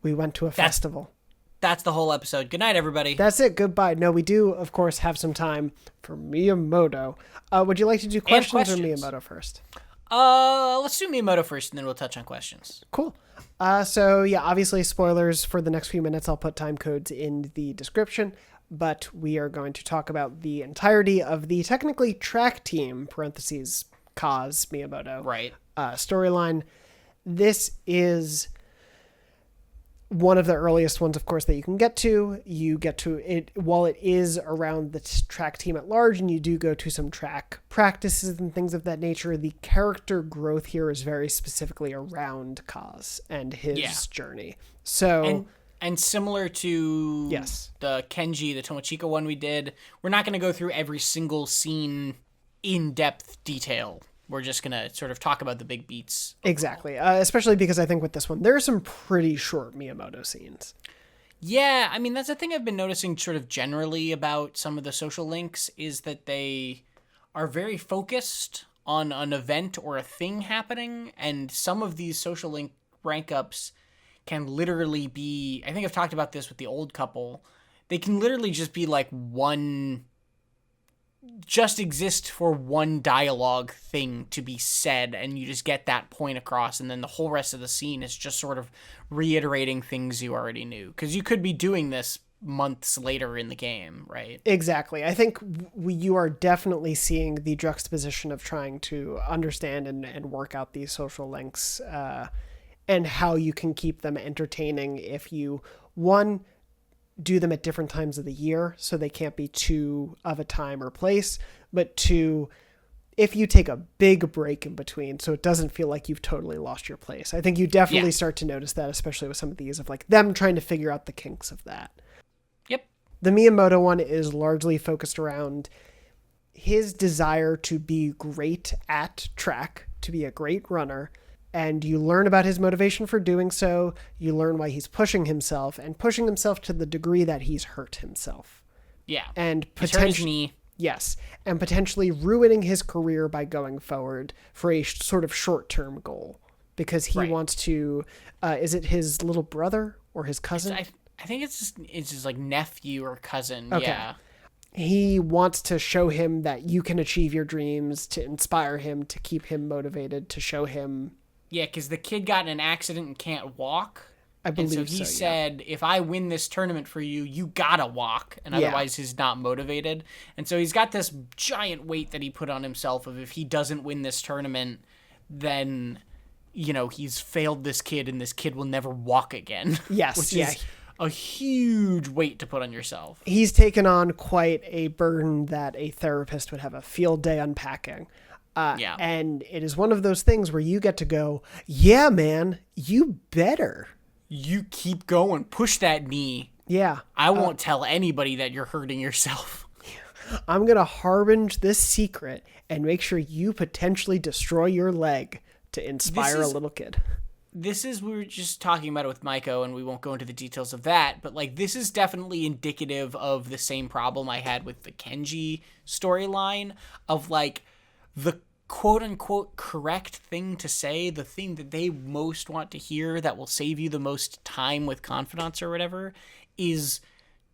We went to a festival. That's the whole episode. Good night, everybody. That's it. Goodbye. No, we do, of course, have some time for Miyamoto. Would you like to do questions or Miyamoto first? Let's do Miyamoto first, and then we'll touch on questions. Cool. So, yeah, obviously, spoilers for the next few minutes. I'll put time codes in the description. But we are going to talk about the entirety of the technically track team, parentheses, Kaz Miyamoto. Right. Storyline. This is one of the earliest ones, of course, that you can get to. You get to it while it is around the track team at large, and you do go to some track practices and things of that nature. The character growth here is very specifically around Kaz and his journey. So, and similar to the Kenji, the Tomochika one we did, we're not going to go through every single scene in depth detail. we're just going to sort of talk about the big beats. Exactly. Especially because I think with this one, there are some pretty short Miyamoto scenes. Yeah, I mean, that's the thing I've been noticing sort of generally about some of the social links is that they are very focused on an event or a thing happening, and some of these social link rank ups can literally be, I think I've talked about this with the old couple, they can literally just be like just exist for one dialogue thing to be said, and you just get that point across, and then the whole rest of the scene is just sort of reiterating things you already knew, because you could be doing this months later in the game, right? Exactly. I think you are definitely seeing the juxtaposition of trying to understand and work out these social links, and how you can keep them entertaining if you, one, do them at different times of the year, so they can't be too of a time or place, but two, if you take a big break in between, so it doesn't feel like you've totally lost your place. I think you definitely start to notice that, especially with some of these, of like them trying to figure out the kinks of that. Yep. The Miyamoto one is largely focused around his desire to be great at track, to be a great runner, and you learn about his motivation for doing so. You learn why he's pushing himself to the degree that he's hurt himself. Yeah. And potentially, yes, and potentially ruining his career by going forward for a sort of short-term goal, because he wants to, is it his little brother or his cousin? I think it's just like nephew or cousin. Okay. Yeah. He wants to show him that you can achieve your dreams, to inspire him, to keep him motivated, to show him. Yeah, because the kid got in an accident and can't walk. I believe so. And so he said, if I win this tournament for you, you gotta walk. And otherwise he's not motivated. And so he's got this giant weight that he put on himself of if he doesn't win this tournament, then, you know, he's failed this kid and this kid will never walk again. Yes. Which is a huge weight to put on yourself. He's taken on quite a burden that a therapist would have a field day unpacking. And it is one of those things where you get to go, yeah, man, you better. You keep going. Push that knee. Yeah. I won't tell anybody that you're hurting yourself. I'm going to harbinge this secret and make sure you potentially destroy your leg to inspire a little kid. We were just talking about it with Maiko, and we won't go into the details of that, but like this is definitely indicative of the same problem I had with the Kenji storyline of like the quote-unquote correct thing to say, the thing that they most want to hear that will save you the most time with confidants or whatever, is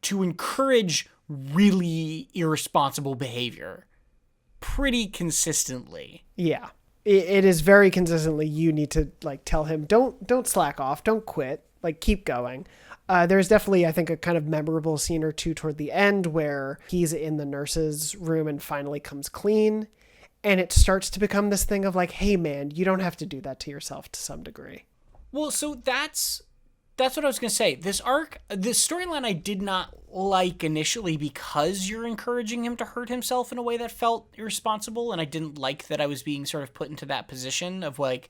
to encourage really irresponsible behavior pretty consistently. Yeah. It is very consistently, you need to like tell him, don't slack off, don't quit, like keep going. There's definitely, I think, a kind of memorable scene or two toward the end where he's in the nurse's room and finally comes clean. And it starts to become this thing of like, hey, man, you don't have to do that to yourself to some degree. Well, so that's what I was going to say. This arc, this storyline I did not like initially because you're encouraging him to hurt himself in a way that felt irresponsible. And I didn't like that I was being sort of put into that position of like,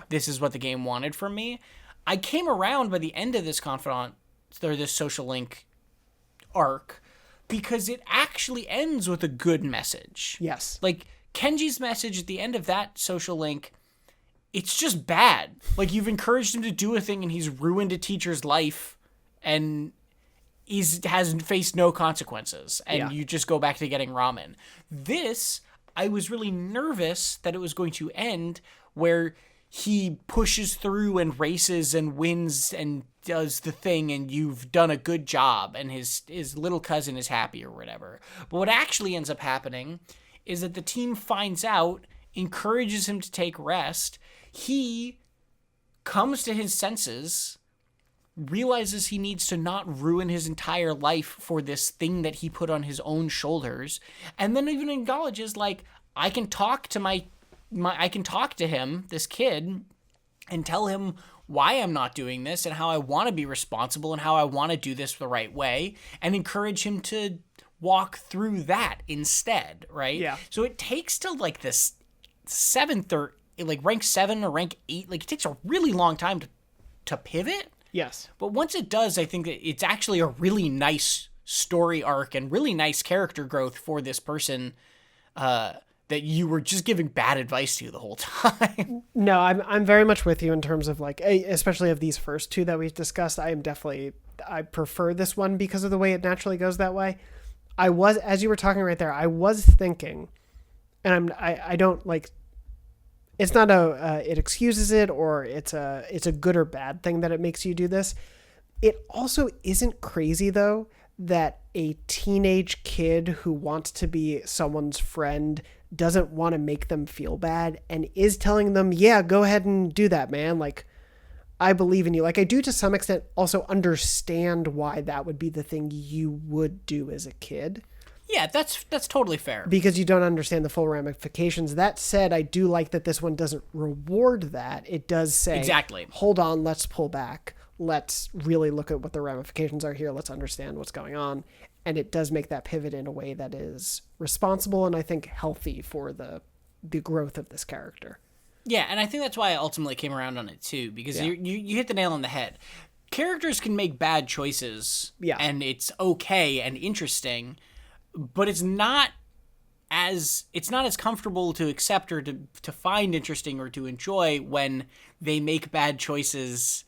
this is what the game wanted from me. I came around by the end of this confidant, or this social link arc, because it actually ends with a good message. Yes. Like, Kenji's message at the end of that social link, it's just bad. Like, you've encouraged him to do a thing and he's ruined a teacher's life and has faced no consequences. And you just go back to getting ramen. This, I was really nervous that it was going to end where he pushes through and races and wins and does the thing and you've done a good job and his little cousin is happy or whatever. But what actually ends up happening is that the team finds out, encourages him to take rest. He comes to his senses, realizes he needs to not ruin his entire life for this thing that he put on his own shoulders, and then even acknowledges, like, I can talk to I can talk to him, this kid, and tell him why I'm not doing this and how I want to be responsible and how I want to do this the right way, and encourage him to walk through that instead, right? Yeah. So it takes till like this 7th or like rank 7 or rank 8, like it takes a really long time to pivot. Yes. But once it does, I think that it's actually a really nice story arc and really nice character growth for this person that you were just giving bad advice to the whole time. No, I'm very much with you in terms of like, especially of these first two that we've discussed. I prefer this one because of the way it naturally goes that way. As you were talking right there, I was thinking, and I don't like, it's not it excuses it, or it's a good or bad thing that it makes you do this. It also isn't crazy though that a teenage kid who wants to be someone's friend doesn't want to make them feel bad and is telling them, yeah, go ahead and do that, man. Like, I believe in you. Like, I do to some extent also understand why that would be the thing you would do as a kid. Yeah, that's totally fair. Because you don't understand the full ramifications. That said, I do like that this one doesn't reward that. It does say, exactly, hold on, let's pull back. Let's really look at what the ramifications are here. Let's understand what's going on. And it does make that pivot in a way that is responsible and I think healthy for the growth of this character. Yeah, and I think that's why I ultimately came around on it too, because you hit the nail on the head. Characters can make bad choices, and it's okay and interesting, but it's not as comfortable to accept or to find interesting or to enjoy when they make bad choices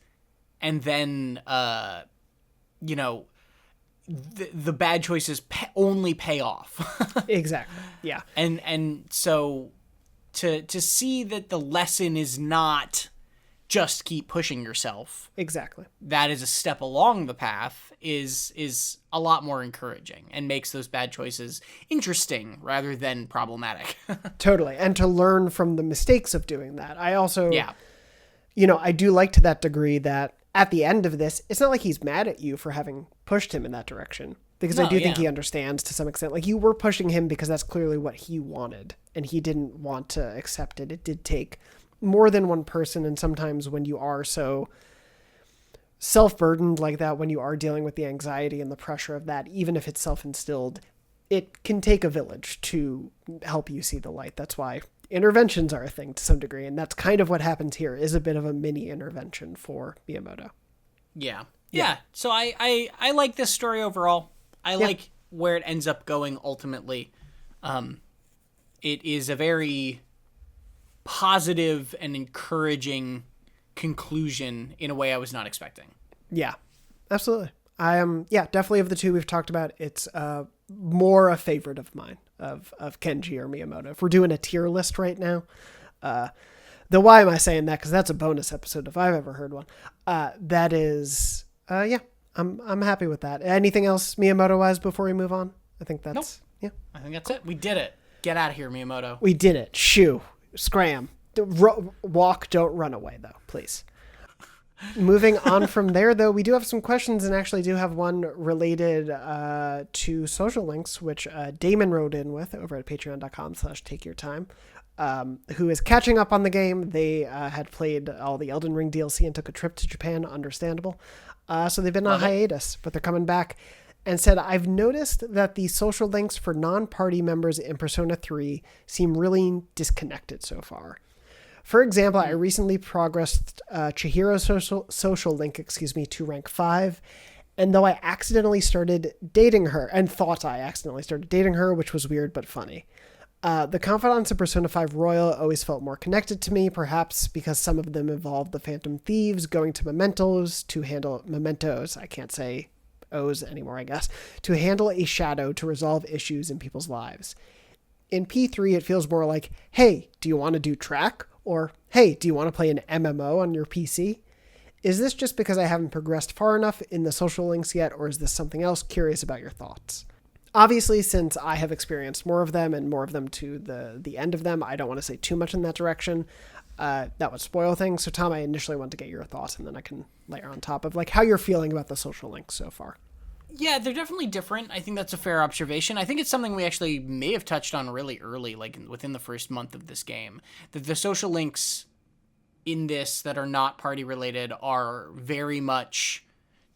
and then the bad choices only pay off. Exactly. Yeah. And so to see that the lesson is not just keep pushing yourself. Exactly. That is a step along the path is a lot more encouraging and makes those bad choices interesting rather than problematic. Totally. And to learn from the mistakes of doing that. I also, I do like to that degree that at the end of this, it's not like he's mad at you for having pushed him in that direction. Because I do think he understands to some extent. Like, you were pushing him because that's clearly what he wanted. And he didn't want to accept it. It did take more than one person. And sometimes when you are so self-burdened like that, when you are dealing with the anxiety and the pressure of that, even if it's self-instilled, it can take a village to help you see the light. That's why interventions are a thing to some degree. And that's kind of what happens here, is a bit of a mini intervention for Miyamoto. Yeah. So I like this story overall. I like where it ends up going ultimately. It is a very positive and encouraging conclusion in a way I was not expecting. Yeah, absolutely. I am, definitely of the two we've talked about, it's more a favorite of mine, of Kenji or Miyamoto. If we're doing a tier list right now, though why am I saying that? Because that's a bonus episode if I've ever heard one. That is, I'm happy with that. Anything else Miyamoto-wise before we move on? I think that's, I think that's it. We did it. Get out of here, Miyamoto. We did it. Shoo. Scram. Walk, don't run away, though, please. Moving on from there, though, we do have some questions and actually do have one related to social links, which Damon wrote in with over at patreon.com/takeyourtime, who is catching up on the game. They had played all the Elden Ring DLC and took a trip to Japan, understandable. So they've been on hiatus, but they're coming back, and said, I've noticed that the social links for non-party members in Persona 3 seem really disconnected so far. For example, I recently progressed Chihiro's social link, to rank 5, and though I accidentally started dating her, and thought I accidentally started dating her, which was weird but funny. The confidants in Persona 5 Royal always felt more connected to me, perhaps because some of them involved the Phantom Thieves going to Mementos to handle Mementos. I can't say O's anymore, I guess, to handle a shadow to resolve issues in people's lives. In P3, it feels more like, hey, do you want to do track? Or, hey, do you want to play an MMO on your PC? Is this just because I haven't progressed far enough in the social links yet, or is this something else? Curious about your thoughts. Obviously, since I have experienced more of them and more of them to the end of them, I don't want to say too much in that direction. That would spoil things. So, Tom, I initially want to get your thoughts, and then I can layer on top of like how you're feeling about the social links so far. Yeah, they're definitely different. I think that's a fair observation. I think it's something we actually may have touched on really early, like within the first month of this game. That the social links in this that are not party related are very much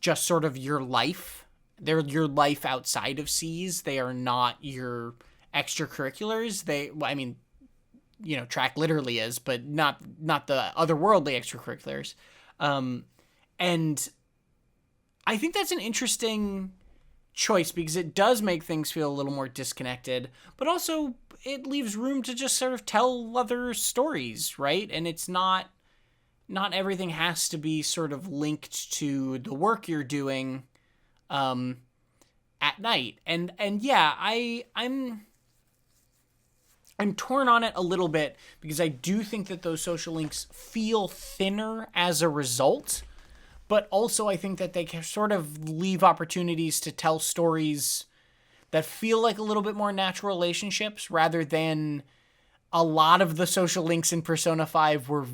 just sort of your life. They're your life outside of C's. They are not your extracurriculars. Track literally is, but not the otherworldly extracurriculars. And I think that's an interesting choice because it does make things feel a little more disconnected, but also it leaves room to just sort of tell other stories, right? And it's not everything has to be sort of linked to the work you're doing at night. And yeah, I'm torn on it a little bit because I do think that those social links feel thinner as a result, but also I think that they can sort of leave opportunities to tell stories that feel like a little bit more natural relationships rather than a lot of the social links in Persona 5 were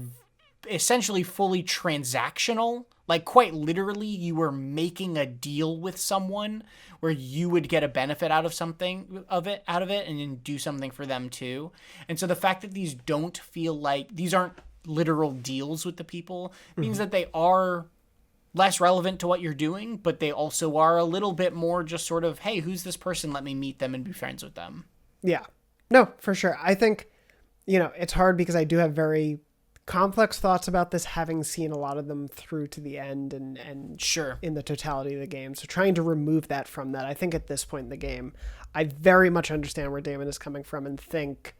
essentially fully transactional. Like quite literally, you were making a deal with someone where you would get a benefit out of something out of it and then do something for them too. And so the fact that these don't feel like these aren't literal deals with the people means that they are less relevant to what you're doing, but they also are a little bit more just sort of, hey, who's this person? Let me meet them and be friends with them. Yeah. No, for sure. I think, it's hard because I do have very complex thoughts about this, having seen a lot of them through to the end and sure in the totality of the game. So trying to remove that from that, I think at this point in the game, I very much understand where Damon is coming from and think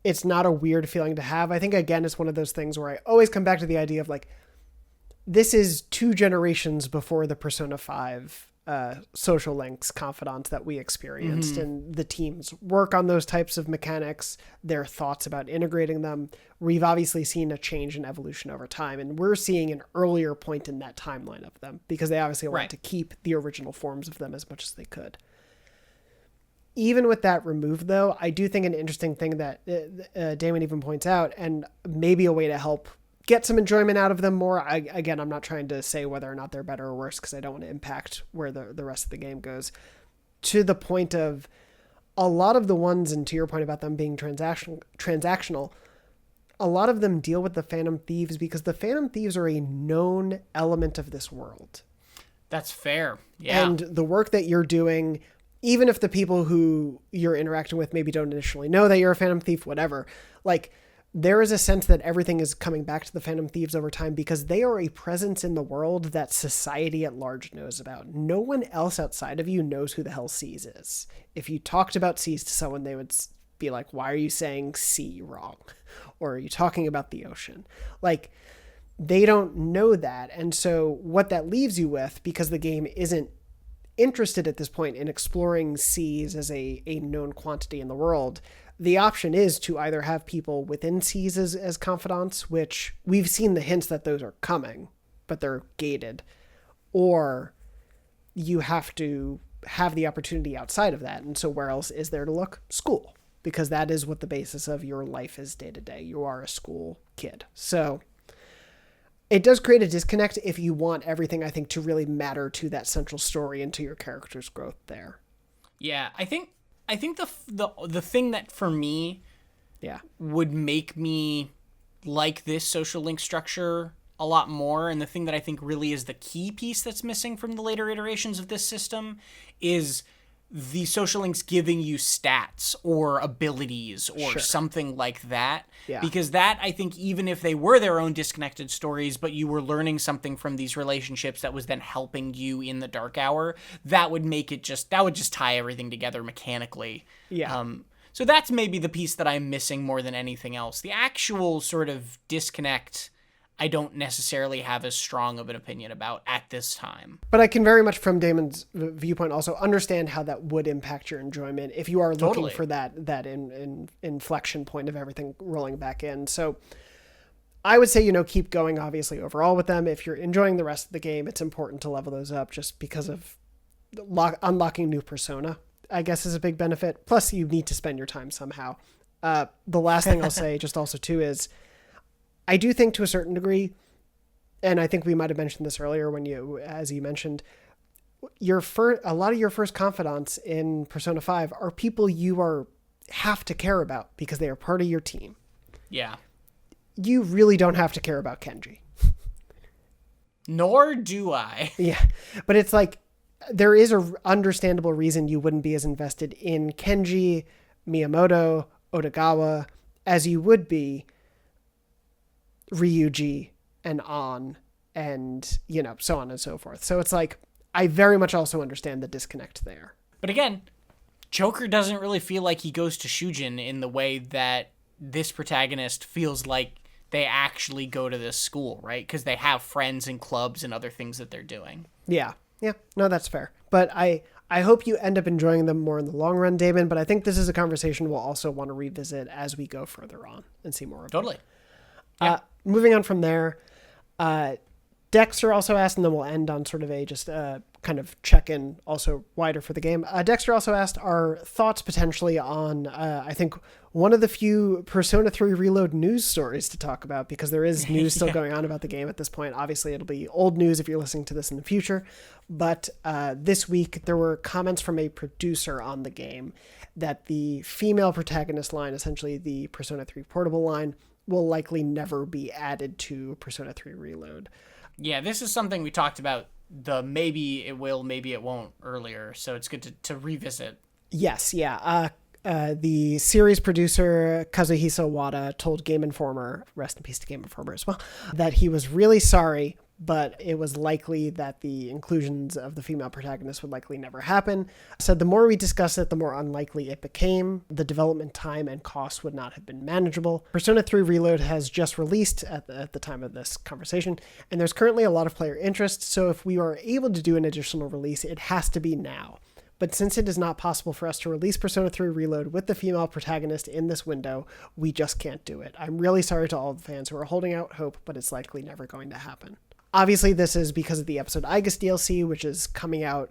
it's not a weird feeling to have. I think, again, it's one of those things where I always come back to the idea of like, this is 2 generations before the Persona 5 social links confidants that we experienced, and the team's work on those types of mechanics, their thoughts about integrating them. We've obviously seen a change and evolution over time, and we're seeing an earlier point in that timeline of them because they obviously wanted to keep the original forms of them as much as they could. Even with that removed, though, I do think an interesting thing that Damon even points out, and maybe a way to help get some enjoyment out of them more. Again, I'm not trying to say whether or not they're better or worse because I don't want to impact where the rest of the game goes. To the point of a lot of the ones, and to your point about them being transactional, a lot of them deal with the Phantom Thieves because the Phantom Thieves are a known element of this world. That's fair. Yeah. And the work that you're doing, even if the people who you're interacting with maybe don't initially know that you're a Phantom Thief, whatever, like, there is a sense that everything is coming back to the Phantom Thieves over time because they are a presence in the world that society at large knows about. No one else outside of you knows who the hell Seas is. If you talked about Seas to someone, they would be like, why are you saying sea wrong? Or are you talking about the ocean? Like, they don't know that. And so what that leaves you with, because the game isn't interested at this point in exploring Seas as a known quantity in the world, the option is to either have people within Seas as confidants, which we've seen the hints that those are coming, but they're gated, or you have to have the opportunity outside of that. And so where else is there to look? School, because that is what the basis of your life is day to day. You are a school kid. So it does create a disconnect if you want everything, I think, to really matter to that central story and to your character's growth there. Yeah, I think the thing that for me would make me like this social link structure a lot more, and the thing that I think really is the key piece that's missing from the later iterations of this system, is the social links giving you stats or abilities or something like that. Yeah. Because that, I think, even if they were their own disconnected stories, but you were learning something from these relationships that was then helping you in the dark hour, that would make it that would just tie everything together mechanically. Yeah. So that's maybe the piece that I'm missing more than anything else. The actual sort of disconnect, I don't necessarily have as strong of an opinion about at this time. But I can very much, from Damon's viewpoint, also understand how that would impact your enjoyment if you are looking for that inflection point of everything rolling back in. So I would say, keep going, obviously, overall with them. If you're enjoying the rest of the game, it's important to level those up just because of unlocking new persona, I guess, is a big benefit. Plus, you need to spend your time somehow. The last thing I'll say just also, too, is I do think to a certain degree, and I think we might have mentioned this earlier as you mentioned, a lot of your first confidants in Persona 5 are people you have to care about because they are part of your team. Yeah. You really don't have to care about Kenji. Nor do I. Yeah. But it's like, there is a understandable reason you wouldn't be as invested in Kenji, Miyamoto, Edogawa as you would be Ryuji and An and, so on and so forth. So it's like, I very much also understand the disconnect there. But again, Joker doesn't really feel like he goes to Shujin in the way that this protagonist feels like they actually go to this school, right? Because they have friends and clubs and other things that they're doing. Yeah. No, that's fair. But I hope you end up enjoying them more in the long run, Damon. But I think this is a conversation we'll also want to revisit as we go further on and see more of Totally. Yeah. Moving on from there, Dexter also asked, and then we'll end on sort of a just kind of check-in also wider for the game. Dexter also asked our thoughts potentially on, I think, one of the few Persona 3 Reload news stories to talk about, because there is news still going on about the game at this point. Obviously, it'll be old news if you're listening to this in the future. But this week, there were comments from a producer on the game that the female protagonist line, essentially the Persona 3 portable line, will likely never be added to Persona 3 Reload. Yeah, this is something we talked about, the maybe it will, maybe it won't earlier, so it's good to revisit. Yes, yeah. The series producer, Kazuhisa Wada, told Game Informer, rest in peace to Game Informer as well, that he was really sorry, but it was likely that the inclusions of the female protagonist would likely never happen. Said the more we discussed it, the more unlikely it became. The development time and cost would not have been manageable. Persona 3 Reload has just released at the time of this conversation, and there's currently a lot of player interest, so if we are able to do an additional release, it has to be now. But since it is not possible for us to release Persona 3 Reload with the female protagonist in this window, we just can't do it. I'm really sorry to all the fans who are holding out hope, but it's likely never going to happen. Obviously, this is because of the episode Aigis DLC, which is coming out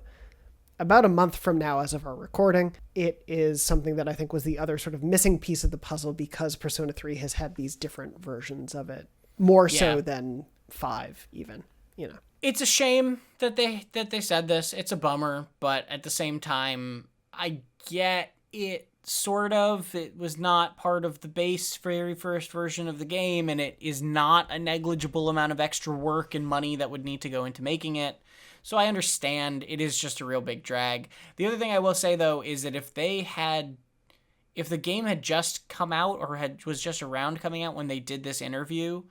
about a month from now as of our recording. It is something that I think was the other sort of missing piece of the puzzle, because Persona 3 has had these different versions of it, more so than 5 even, you know. It's a shame that they said this. It's a bummer, but at the same time, I get it sort of. It was not part of the base very first version of the game, and it is not a negligible amount of extra work and money that would need to go into making it. So I understand it is just a real big drag. The other thing I will say, though, is that if the game had just come out or was just around coming out when they did this interview,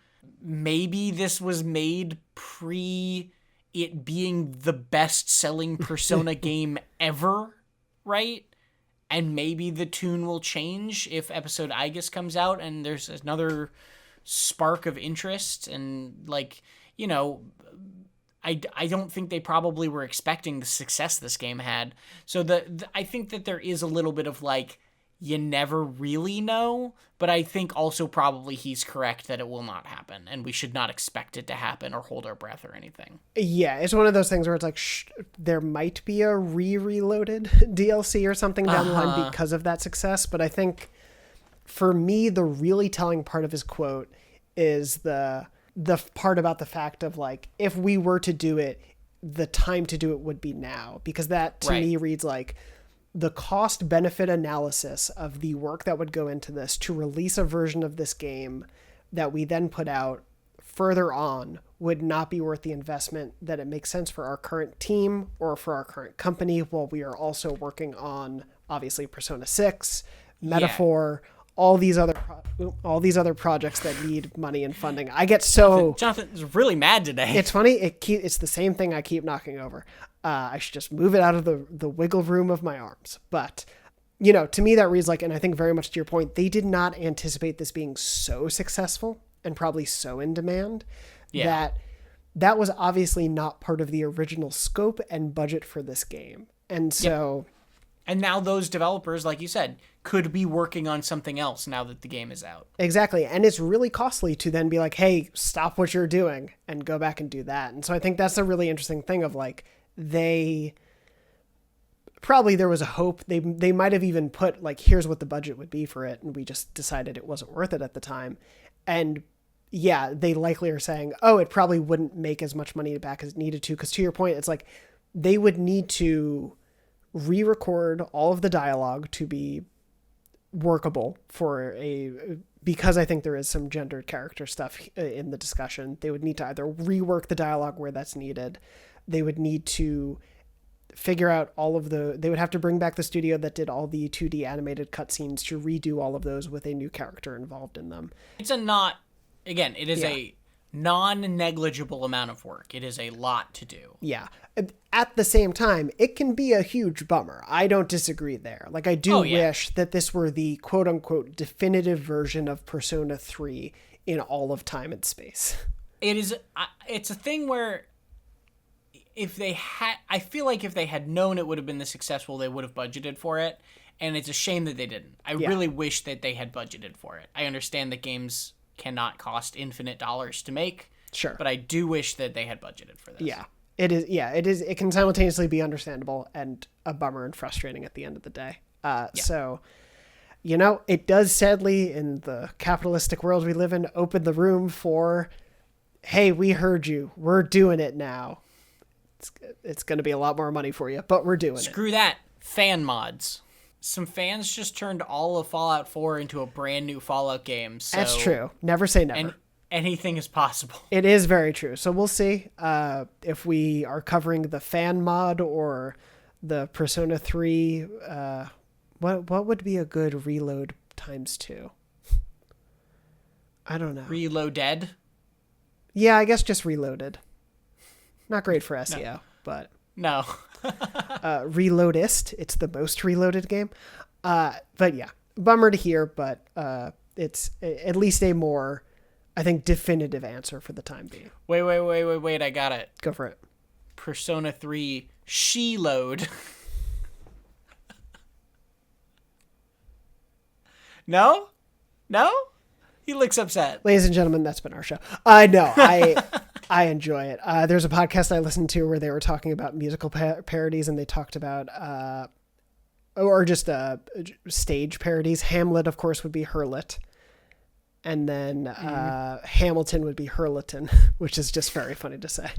maybe this was made pre it being the best-selling Persona game ever, right? And maybe the tune will change if episode Aigis comes out and there's another spark of interest. And, like, you know, I don't think they probably were expecting the success this game had. So I think that there is a little bit of, like, you never really know, but I think also probably he's correct that it will not happen, and we should not expect it to happen or hold our breath or anything. Yeah, it's one of those things where it's like, there might be a reloaded DLC or something down the line because of that success, but I think for me, the really telling part of his quote is the part about the fact of, like, if we were to do it, the time to do it would be now, because that to me reads like, the cost benefit analysis of the work that would go into this to release a version of this game that we then put out further on would not be worth the investment that it makes sense for our current team or for our current company, while we are also working on, obviously, Persona 6, Metaphor, all these other projects that need money and funding. I get so... Jonathan's really mad today. It's funny. It's the same thing I keep knocking over. I should just move it out of the wiggle room of my arms. But, you know, to me that reads like, and I think very much to your point, they did not anticipate this being so successful and probably so in demand that was obviously not part of the original scope and budget for this game. And so... And now those developers, like you said, could be working on something else now that the game is out. Exactly. And it's really costly to then be like, hey, stop what you're doing and go back and do that. And so I think that's a really interesting thing of, like, there was a hope. They might have even put, like, here's what the budget would be for it, and we just decided it wasn't worth it at the time. And yeah, they likely are saying, oh, it probably wouldn't make as much money back as it needed to. Because to your point, it's like they would need to re-record all of the dialogue to be workable because I think there is some gendered character stuff in the discussion. They would need to either rework the dialogue where that's needed. They would need to figure out they would have to bring back the studio that did all the 2D animated cutscenes to redo all of those with a new character involved in them. It is a non-negligible amount of work. It is a lot to do. Yeah. At the same time, it can be a huge bummer. I don't disagree there. Like, I do wish that this were the quote-unquote definitive version of Persona 3 in all of time and space. It's a thing where I feel like if they had known it would have been this successful, they would have budgeted for it. And it's a shame that they didn't. I really wish that they had budgeted for it. I understand that games cannot cost infinite dollars to make. Sure. But I do wish that they had budgeted for this. Yeah. It is. Yeah, it is. It can simultaneously be understandable and a bummer and frustrating at the end of the day. So, it does sadly, in the capitalistic world we live in, open the room for, hey, we heard you. We're doing it now. It's going to be a lot more money for you, but we're doing it. Screw that. Fan mods. Some fans just turned all of Fallout 4 into a brand new Fallout game. So that's true. Never say never. Anything is possible. It is very true. So we'll see if we are covering the fan mod or the Persona 3. What would be a good reload ×2? I don't know. Reloaded? Yeah, I guess just reloaded. Not great for SEO, but... No. Reloadist. It's the most reloaded game. But yeah, bummer to hear, but it's at least a more, I think, definitive answer for the time being. Wait. I got it. Go for it. Persona 3 She-Load. No? He looks upset. Ladies and gentlemen, that's been our show. No, I enjoy it. There's a podcast I listened to where they were talking about musical parodies, and they talked about, or just stage parodies. Hamlet, of course, would be Hurlet. And then Hamilton would be Hurleton, which is just very funny to say.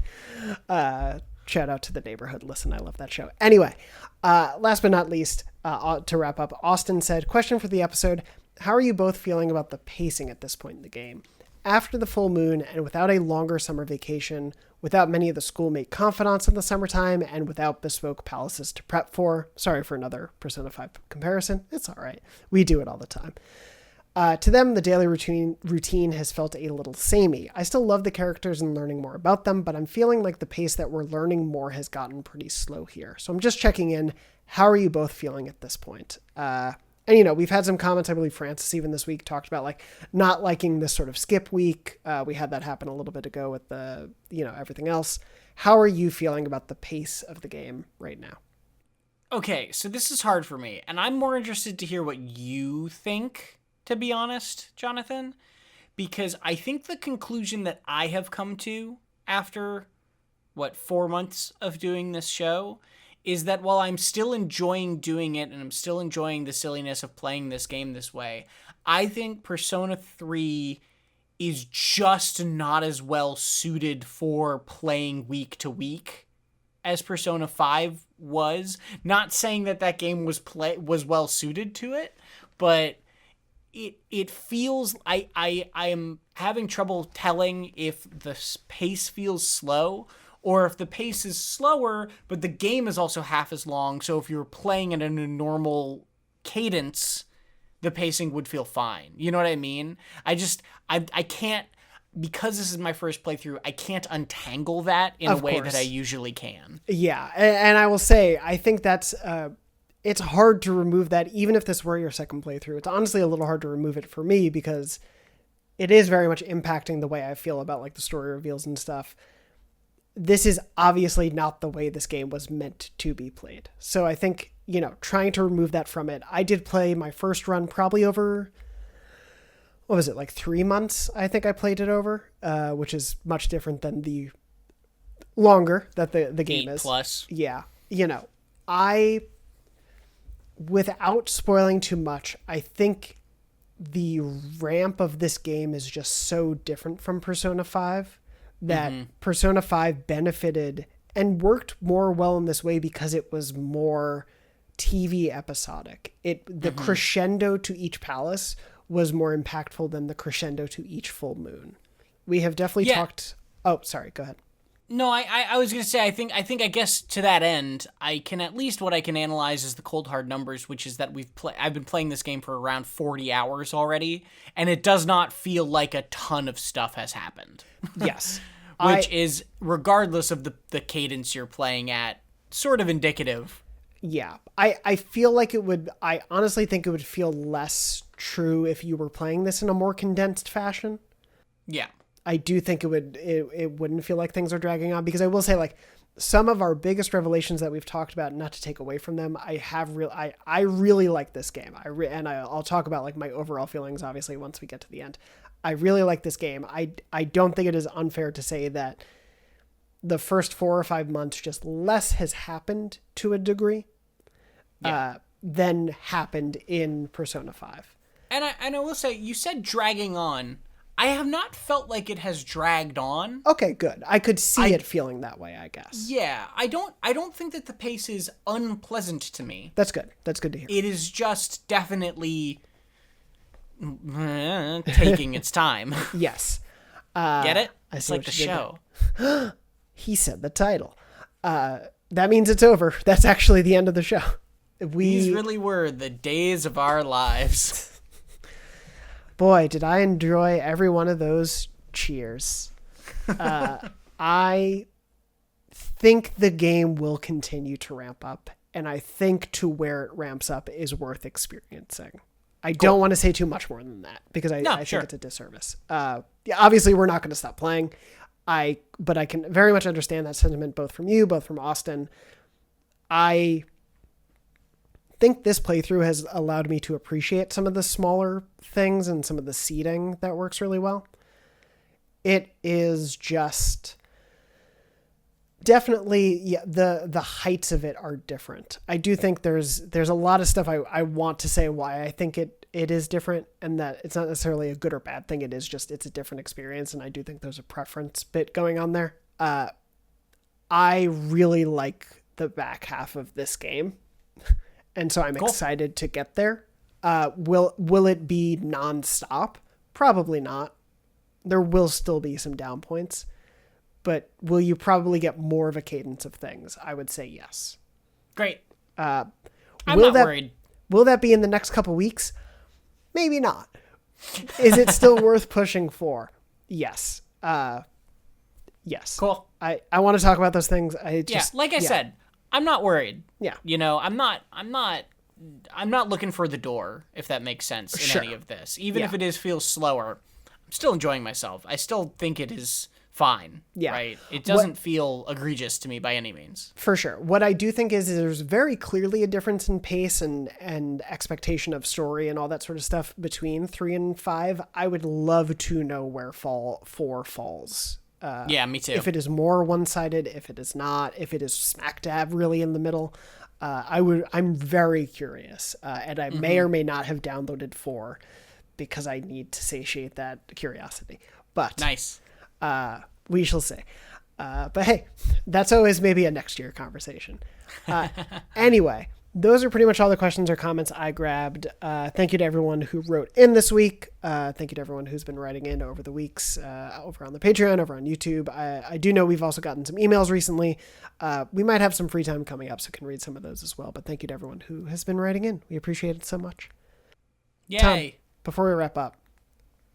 Shout out to the neighborhood. Listen, I love that show. Anyway, last but not least, to wrap up, Austin said, question for the episode. How are you both feeling about the pacing at this point in the game? After the full moon and without a longer summer vacation, without many of the schoolmate confidants in the summertime, and without bespoke palaces to prep for. Sorry for another Persona 5 comparison. It's all right. We do it all the time. To them, the daily routine has felt a little samey. I still love the characters and learning more about them, but I'm feeling like the pace that we're learning more has gotten pretty slow here. So I'm just checking in. How are you both feeling at this point? And, we've had some comments. I believe Francis even this week talked about not liking this sort of skip week. We had that happen a little bit ago with the, everything else. How are you feeling about the pace of the game right now? Okay, so this is hard for me, and I'm more interested to hear what you think, to be honest, Jonathan, because I think the conclusion that I have come to after, 4 months of doing this show is that while I'm still enjoying doing it and I'm still enjoying the silliness of playing this game this way, I think Persona 3 is just not as well suited for playing week to week as Persona 5 was. Not saying that game was well suited to it, but it feels I am having trouble telling if the pace feels slow or if the pace is slower, but the game is also half as long. So if you're playing it in a normal cadence, the pacing would feel fine. You know what I mean? I can't, because this is my first playthrough, I can't untangle that in a way that I usually can. Yeah. And I will say, I think that's, it's hard to remove that, even if this were your second playthrough. It's honestly a little hard to remove it for me because it is very much impacting the way I feel about the story reveals and stuff. This is obviously not the way this game was meant to be played. So I think, trying to remove that from it, I did play my first run probably over, 3 months, I think I played it over, which is much different than the longer that the game is. 8+. Yeah. Without spoiling too much, I think the ramp of this game is just so different from Persona 5 that Persona 5 benefited and worked more well in this way because it was more TV episodic. The crescendo to each palace was more impactful than the crescendo to each full moon. We have definitely talked... Oh, sorry, go ahead. No, I was gonna say I guess to that end I can at least what I can analyze is the cold hard numbers, which is that I've been playing this game for around 40 hours already, and it does not feel like a ton of stuff has happened. Yes, which is regardless of the cadence you're playing at, sort of indicative. Yeah, I feel like it would. I honestly think it would feel less true if you were playing this in a more condensed fashion. Yeah. I do think it wouldn't feel like things are dragging on, because I will say, like, some of our biggest revelations that we've talked about, not to take away from them, I really like this game. I'll talk about like my overall feelings obviously once we get to the end. I really like this game. I don't think it is unfair to say that the first 4 or 5 months just less has happened to a degree than happened in Persona 5. And I will say, you said dragging on. I have not felt like it has dragged on. Okay, good. I could see it feeling that way, I guess. Yeah, I don't think that the pace is unpleasant to me. That's good. That's good to hear. It is just definitely taking its time. Yes. Get it? It's like the show. He said the title. That means it's over. That's actually the end of the show. These really were the days of our lives. Boy, did I enjoy every one of those cheers. I think the game will continue to ramp up, and I think to where it ramps up is worth experiencing. I don't want to say too much more than that, because I think it's a disservice. Obviously, we're not going to stop playing. But I can very much understand that sentiment, both from you, both from Austin. I think this playthrough has allowed me to appreciate some of the smaller things and some of the seeding that works really well. It is just definitely, the heights of it are different. I do think there's a lot of stuff I want to say why I think it is different, and that it's not necessarily a good or bad thing. It is just, it's a different experience. And I do think there's a preference bit going on there. I really like the back half of this game. And so I'm excited to get there. Will it be nonstop? Probably not. There will still be some down points, but will you probably get more of a cadence of things? I would say yes. Great. I'm not worried. Will that be in the next couple weeks? Maybe not. Is it still worth pushing for? Yes. Yes. Cool. I want to talk about those things. I said, I'm not worried. Yeah. You know, I'm not looking for the door, if that makes sense, in any of this. Even if it feels slower, I'm still enjoying myself. I still think it is fine. Yeah. Right? It doesn't feel egregious to me by any means. For sure. What I do think is there's very clearly a difference in pace and expectation of story and all that sort of stuff between 3 and 5. I would love to know where 4 falls. Yeah, me too. If it is more one-sided, if it is not, if it is smack dab really in the middle, I'm very curious. And I may or may not have downloaded 4 because I need to satiate that curiosity. But nice. We shall see. But hey, that's always maybe a next year conversation. Anyway, those are pretty much all the questions or comments I grabbed. Thank you to everyone who wrote in this week. Thank you to everyone who's been writing in over the weeks, over on the Patreon, over on YouTube. I do know we've also gotten some emails recently. We might have some free time coming up, so can read some of those as well. But thank you to everyone who has been writing in. We appreciate it so much. Yay. Tom, before we wrap up,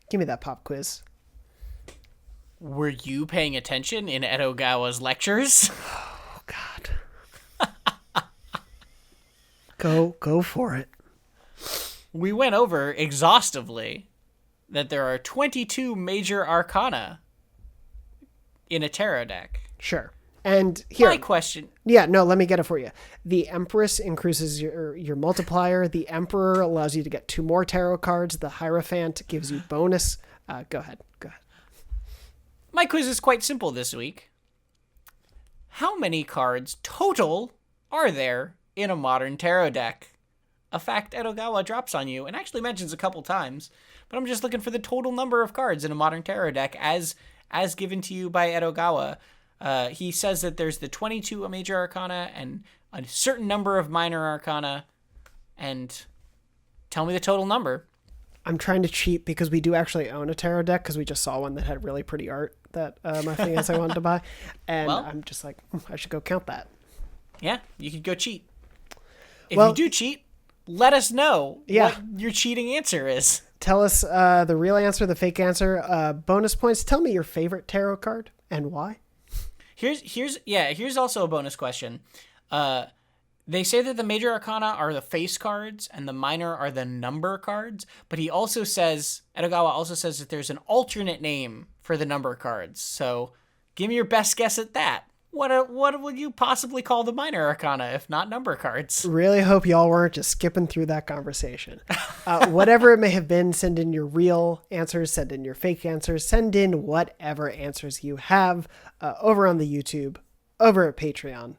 give me that pop quiz. Were you paying attention in Edogawa's lectures? Oh, God. Go for it. We went over exhaustively that there are 22 major arcana in a tarot deck. Sure. And here, my question. Yeah, no, let me get it for you. The Empress increases your multiplier. The Emperor allows you to get 2 more tarot cards. The Hierophant gives you bonus. Go ahead. My quiz is quite simple this week. How many cards total are there in a modern tarot deck? A fact Edogawa drops on you and actually mentions a couple times, but I'm just looking for the total number of cards in a modern tarot deck as given to you by Edogawa. He says that there's the 22 major arcana and a certain number of minor arcana, and tell me the total number. I'm trying to cheat because we do actually own a tarot deck because we just saw one that had really pretty art that my fiance wanted to buy. And I'm just like, I should go count that. Yeah, you could go cheat. If you do cheat, let us know what your cheating answer is. Tell us the real answer, the fake answer. Bonus points. Tell me your favorite tarot card and why. Here's also a bonus question. They say that the major arcana are the face cards and the minor are the number cards, but he also says, Edogawa also says that there's an alternate name for the number cards. So give me your best guess at that. What would you possibly call the minor arcana if not number cards? Really hope y'all weren't just skipping through that conversation. Whatever it may have been, send in your real answers, send in your fake answers, send in whatever answers you have over on the YouTube, over at Patreon,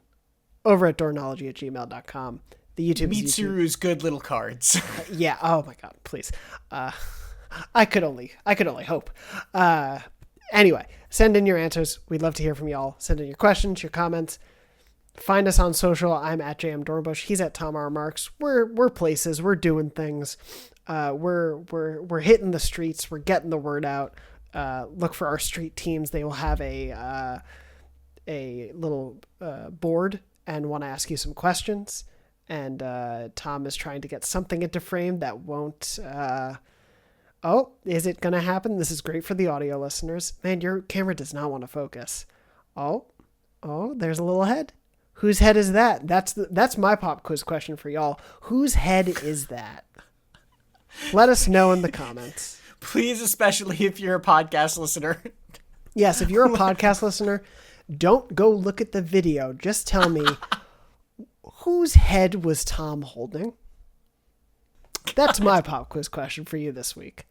over at doorknowledge@gmail.com. The YouTube is Mitsuru's good little cards. Yeah. Oh my God, please. I could only hope. Anyway, send in your answers. We'd love to hear from y'all. Send in your questions, your comments. Find us on social. I'm at JM Dornbush. He's at Tom R. Marks. We're places. We're doing things. We're hitting the streets. We're getting the word out. Look for our street teams. They will have a little board and want to ask you some questions. And Tom is trying to get something into frame that won't... Oh, is it going to happen? This is great for the audio listeners. Man, your camera does not want to focus. Oh, there's a little head. Whose head is that? That's my pop quiz question for y'all. Whose head is that? Let us know in the comments. Please, especially if you're a podcast listener. Yes, if you're a podcast listener, don't go look at the video. Just tell me, whose head was Tom holding? That's my pop quiz question for you this week.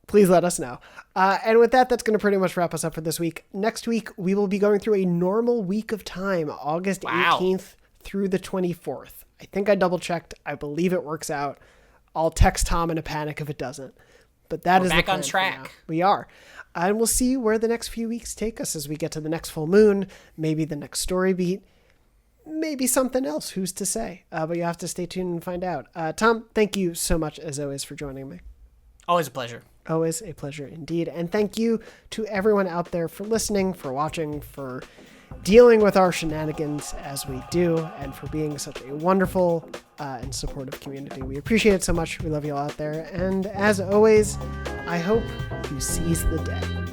Please let us know. And with that, that's going to pretty much wrap us up for this week. Next week, we will be going through a normal week of time, August 18th through the 24th. I think I double checked. I believe it works out. I'll text Tom in a panic if it doesn't. But that is back on track. We are. And we'll see where the next few weeks take us as we get to the next full moon, maybe the next story beat. Maybe something else. Who's to say? But you have to stay tuned and find out. Tom, thank you so much, as always, for joining me. Always a pleasure. Always a pleasure indeed. And thank you to everyone out there for listening, for watching, for dealing with our shenanigans as we do, and for being such a wonderful and supportive community. We appreciate it so much. We love you all out there. And as always, I hope you seize the day.